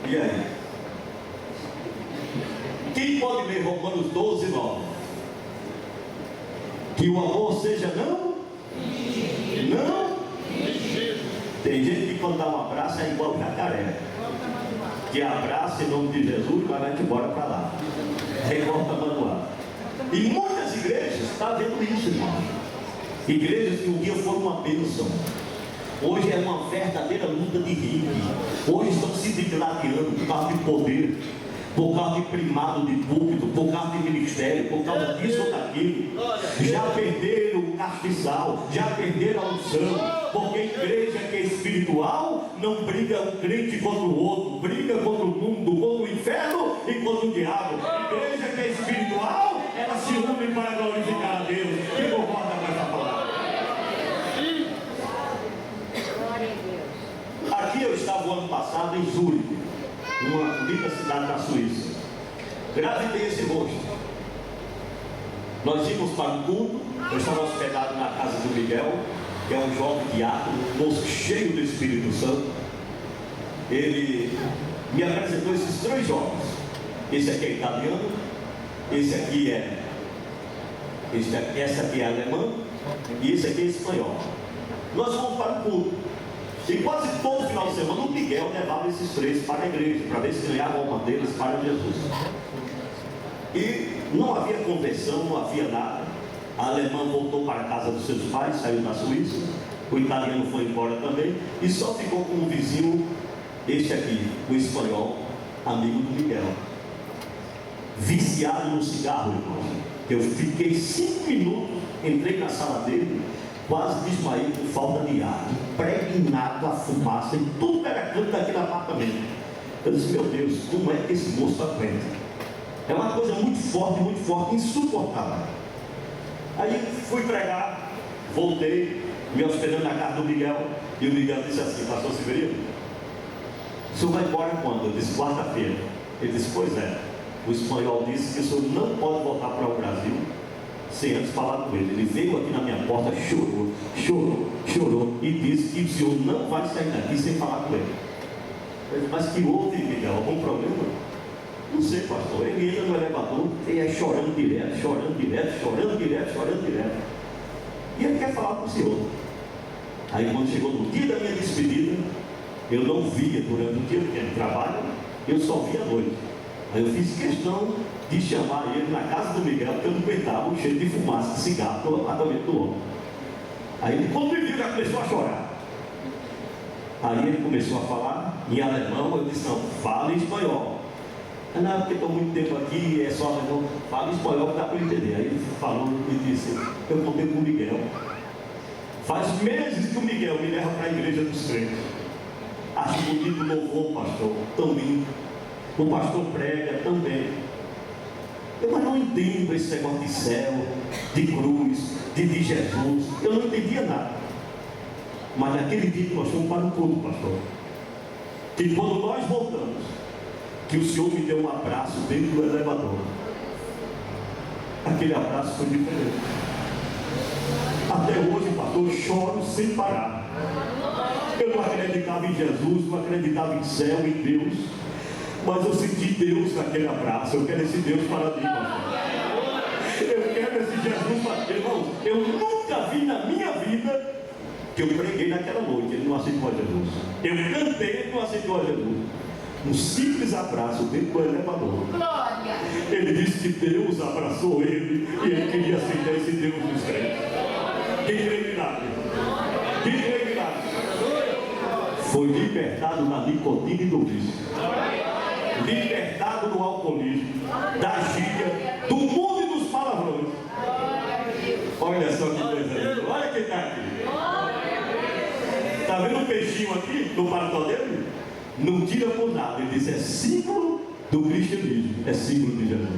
[SPEAKER 1] E aí? Quem pode ler Romanos 12, 9? Que o amor seja não? Tem gente que quando dá um abraço é igual jacaré, que abraça em nome de Jesus, mas vai embora para lá, recorta manual. E muitas igrejas estão vendo isso, irmão. Igrejas que um dia foram uma bênção, hoje é uma verdadeira luta de ringue. Hoje estão se digladiando por causa de poder, por causa de primado de púlpito, por causa de ministério, por causa disso ou daquilo. Já perderam o castiçal, já perderam a unção, porque a igreja que é espiritual não briga um crente contra o outro, briga contra o mundo, contra o inferno e contra o diabo. A igreja que é espiritual, ela se une para glorificar a Deus. Quem concorda com essa palavra? Aqui eu estava o ano passado em Zurique, uma bonita cidade da Suíça. Gravitei esse rosto. Nós íamos para um culto. Eu estava hospedado na casa do Miguel, que é um jovem diácono, um moço cheio do Espírito Santo. Ele me apresentou esses 3 jovens. Esse aqui é italiano, essa aqui é alemã e esse aqui é espanhol. Nós fomos para o culto. E quase todo final de semana o Miguel levava esses 3 para a igreja, para ver se ganhava uma deles para Jesus. E não havia conversão, não havia nada. A alemã voltou para a casa dos seus pais, saiu da Suíça. O italiano foi embora também. E só ficou com um vizinho, este aqui, o espanhol, amigo do Miguel. Viciado no cigarro, irmão. Eu fiquei 5 minutos, entrei na sala dele, quase desmaiei por falta de ar, impregnado a fumaça em tudo que era canto daquele apartamento. Eu disse, meu Deus, como é que esse moço aguenta? É uma coisa muito forte, insuportável. Aí fui pregar, voltei, me hospedando na casa do Miguel, e o Miguel disse assim, pastor Severino, o senhor vai embora quando? Eu disse, quarta-feira. Ele disse, pois é, o espanhol disse que o senhor não pode voltar para o Brasil sem antes falar com ele. Ele veio aqui na minha porta, chorou e disse que o senhor não vai sair daqui sem falar com ele. Eu disse, mas que houve, Miguel? Algum problema? Não sei, pastor. Ele entra no elevador e é chorando direto. E ele quer falar com o senhor. Aí quando chegou no dia da minha despedida, eu não via durante o dia, porque ele trabalha, eu só via à noite. Aí eu fiz questão de chamar ele na casa do Miguel, porque eu não aguentava o cheiro de fumaça, de cigarro, pelo apartamento do homem. Aí ele, quando me viu, já começou a chorar. Aí ele começou a falar em alemão. Eu disse, não, fala em espanhol. Não, porque estou muito tempo aqui, é só alemão. Fala em espanhol que dá para entender. Aí ele falou e disse, eu contei com o Miguel. Faz meses que o Miguel me leva para a igreja dos crentes. Acho bonito o louvor, pastor, tão lindo. O pastor prega também. Eu não entendo esse negócio de céu, de cruz, de Jesus. Eu não entendia nada. Mas naquele dia que nós fomos para o culto, pastor, que quando nós voltamos, que o Senhor me deu um abraço dentro do elevador. Aquele abraço foi diferente. Até hoje, pastor, eu choro sem parar. Eu não acreditava em Jesus, não acreditava em céu, em Deus. Mas eu senti Deus naquele abraço. Eu quero esse Deus para mim, pastor. Eu quero esse Jesus para mim. Irmãos, eu nunca vi na minha vida que eu preguei naquela noite. Ele não aceitou a Jesus. Eu cantei, ele não aceitou a Jesus. Um simples abraço dentro do elevador. Ele disse que Deus abraçou ele e ele queria aceitar esse Deus dos crentes. Quem crê em milagre? Quem crê em milagre? Foi libertado da nicotina e do vício. Libertado do alcoolismo, da gíria, do mundo e dos palavrões. Olha só que coisa linda. Olha quem está aqui. Está vendo um peixinho aqui no paletó dele? Não tira por nada. Ele diz, é símbolo do cristianismo, é símbolo de Jesus.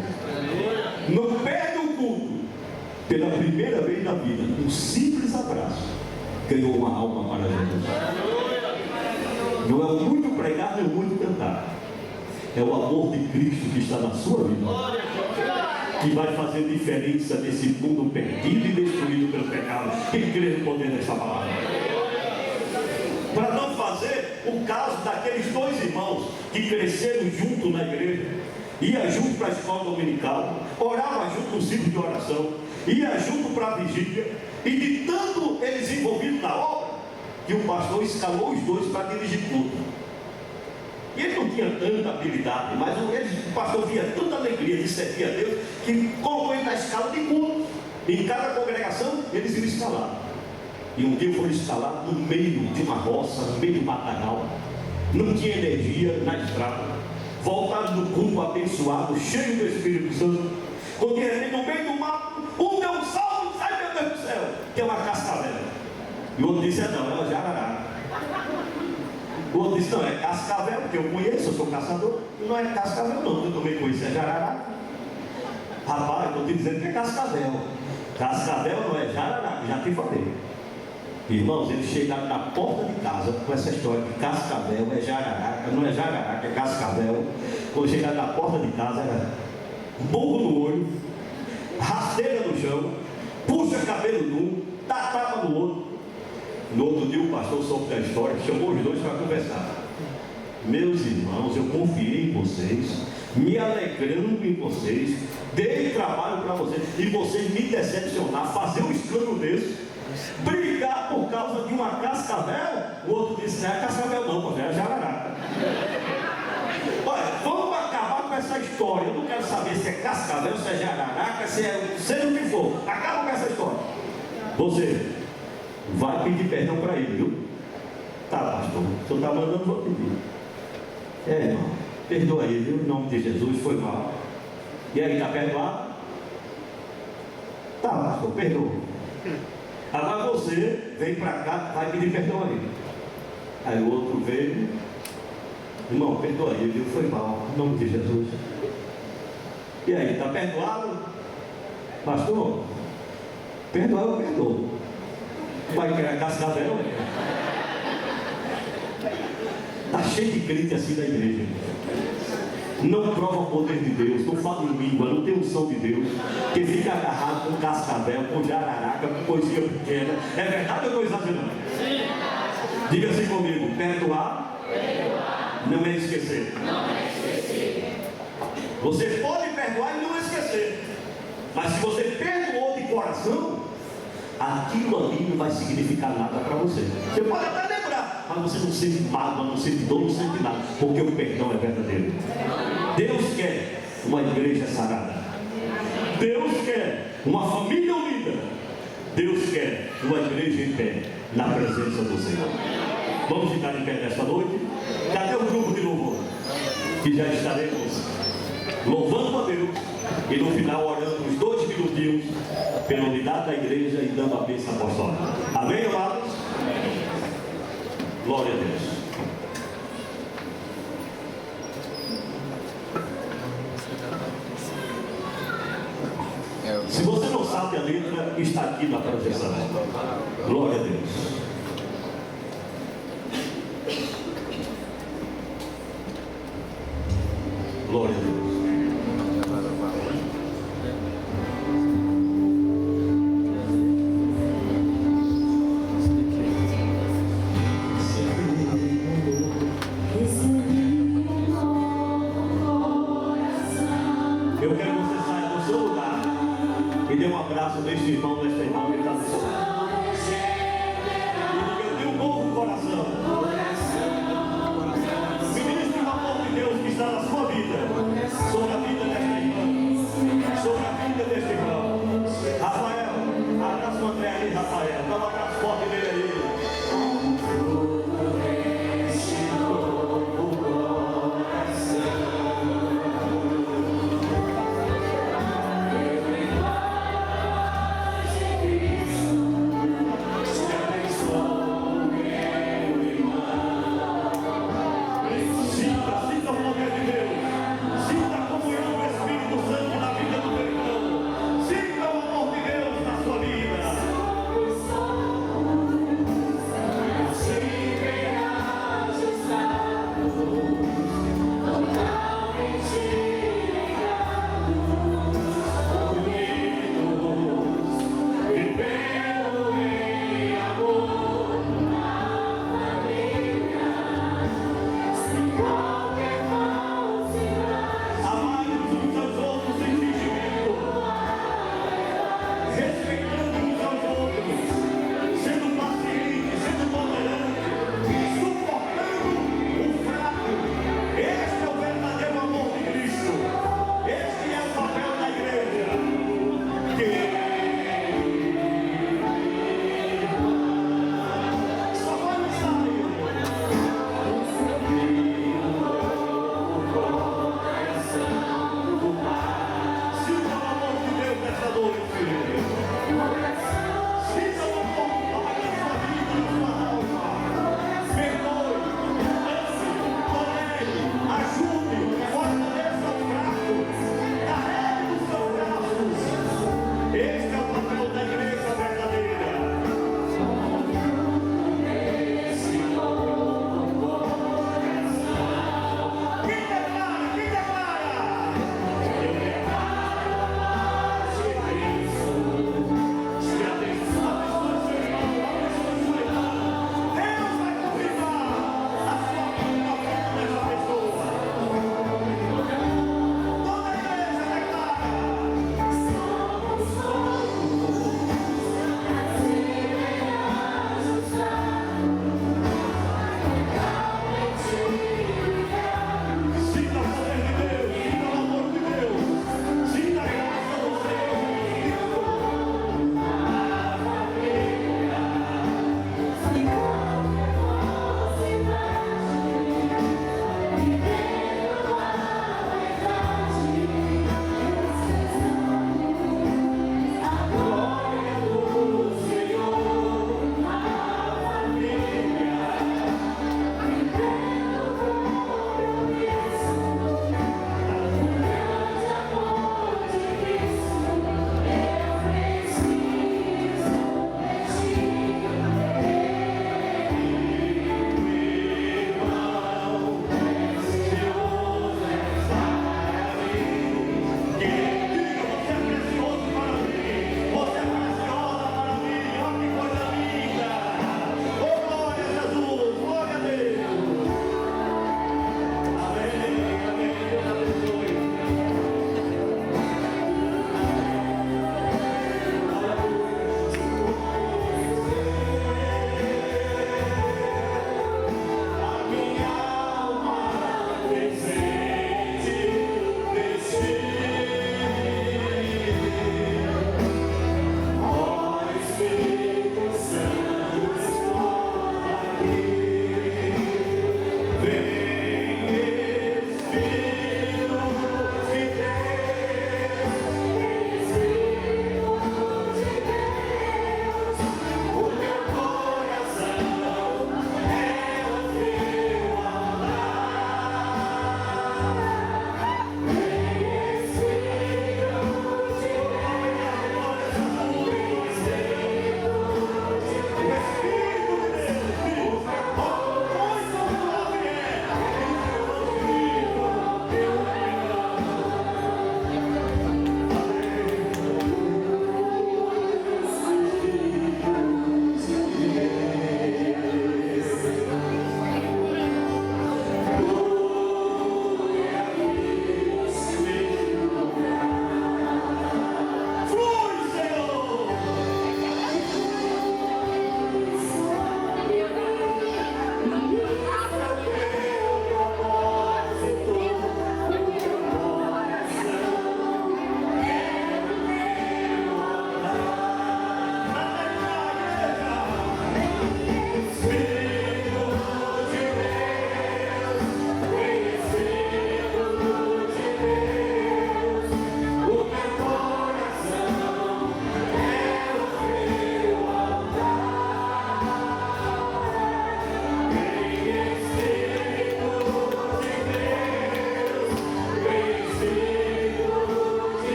[SPEAKER 1] Não perde o culto. pela primeira vez na vida, um simples abraço, ganhou uma alma para Jesus. Não é o muito pregar, nem o muito cantar. É o amor de Cristo que está na sua vida, que vai fazer diferença nesse mundo perdido e destruído pelo pecado. Quem crê no poder dessa palavra? Para não fazer o caso daqueles dois irmãos que cresceram junto na igreja, ia junto para a escola dominical, orava junto no ciclo de oração, ia junto para a vigília, e de tanto eles envolvidos na obra, que o pastor escalou os dois para dirigir culto. E ele não tinha tanta habilidade, mas o pastor via tanta alegria de servir a Deus, que colocou ele na escala de culto. Em cada congregação eles iam escalar. E um dia foram escalar no meio de uma roça, no meio do matagal. Não tinha energia na estrada. Voltaram do culto abençoado, cheio do Espírito Santo. Quando de repente, no meio do mato, um deu um salto, sai, meu Deus do céu, que é uma cascavel. E o outro disse: não, é uma jararaca. O outro disse: não, é cascavel, porque eu conheço, eu sou caçador. Não é cascavel não, eu também conheço, é jararaca. Rapaz, eu estou te dizendo que é cascavel. Cascavel não é jararaca, já te falei. Irmãos, eles chegaram na porta de casa com essa história de cascavel, é jararaca, não é jararaca, é cascavel. Quando chegaram na porta de casa, era burro no olho, rasteira no chão, puxa cabelo num, dá tapa no outro. No outro dia o pastor soube da história, chamou os dois para conversar. Meus irmãos, eu confiei em vocês, me alegrando em vocês, dei trabalho para vocês, e vocês me decepcionar, fazer um escândalo desse, brigar por causa de uma cascavel. O outro disse: não é cascavel não, é jararaca. Olha, vamos acabar com essa história. Eu não quero saber se é cascavel, se é jararaca, seja o que for. Acaba com essa história. Você vai pedir perdão para ele, viu? Tá, pastor, o senhor está mandando, vou pedir. Irmão, perdoa ele, viu? Em nome de Jesus, foi mal. E aí, está perdoado? Tá, pastor, perdoa. Agora você vem para cá, vai pedir perdão a ele. Aí o outro veio: irmão, perdoa ele, viu? Foi mal, em nome de Jesus. E aí, está perdoado? Pastor, perdoar eu perdoo. Vai querer cascavel? Está cheio de crente assim da igreja. Não prova o poder de Deus, não fala em língua, não tem unção de Deus, que fica agarrado com cascavel, com jararaca, com coisinha pequena. É verdade ou estou exagerando? Sim. Diga assim comigo: perdoar, não é esquecer. Você pode perdoar e não esquecer, mas se você perdoou de coração, aquilo ali não vai significar nada para você. Você pode até lembrar, mas você não sente mágoa, não sente dor, não sente nada, porque o perdão é verdadeiro. Deus quer uma igreja sarada. Deus quer uma família unida. Deus quer uma igreja em pé na presença do Senhor. Vamos ficar em pé nesta noite. Cadê o grupo de louvor? Que já estaremos louvando a Deus e no final orando uns 2 minutinhos pela unidade da igreja e dando a bênção apostólica. Amém, amados? Glória a Deus. Se você não sabe a letra, está aqui na projeção. Glória a Deus. Glória a Deus. Eu quero que você saia do seu lugar e dê um abraço deste irmão, desta irmã que está no seu lado. Eu tenho um novo coração. Ministre o amor de Deus que está na sua vida, sobre a vida desta irmã, sobre a vida deste irmão. Rafael, abraça o André aí, Rafael. Dá um abraço forte dele aí.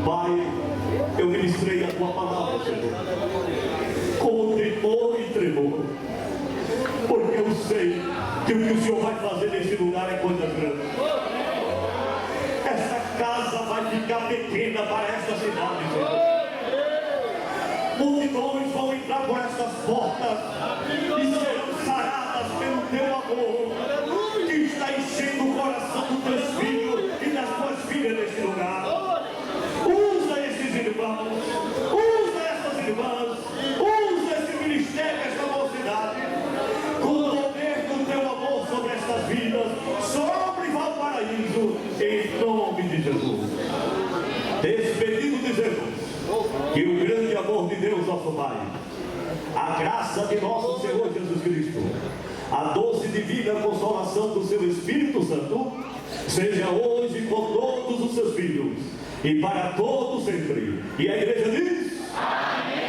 [SPEAKER 1] Pai, eu ministrei a tua palavra, Senhor, com temor e tremor, porque eu sei que o que o Senhor vai fazer nesse lugar é coisa grande. Essa casa vai ficar pequena para esta cidade, Senhor. Multidões vão entrar por essas portas e serão saradas pelo teu amor, que está enchendo o coração dos teus filhos e das tuas filhas nesse lugar. Usa esses irmãos, usa essas irmãs, usa esse ministério, esta mocidade, com o poder do teu amor sobre estas vidas, sobre Valparaíso, em nome de Jesus. Despedido de Jesus, que o grande amor de Deus, nosso Pai, a graça de nosso Senhor Jesus Cristo, a doce e divina consolação do seu Espírito Santo, seja hoje com todos os seus filhos e para todos sempre. E a igreja diz: amém.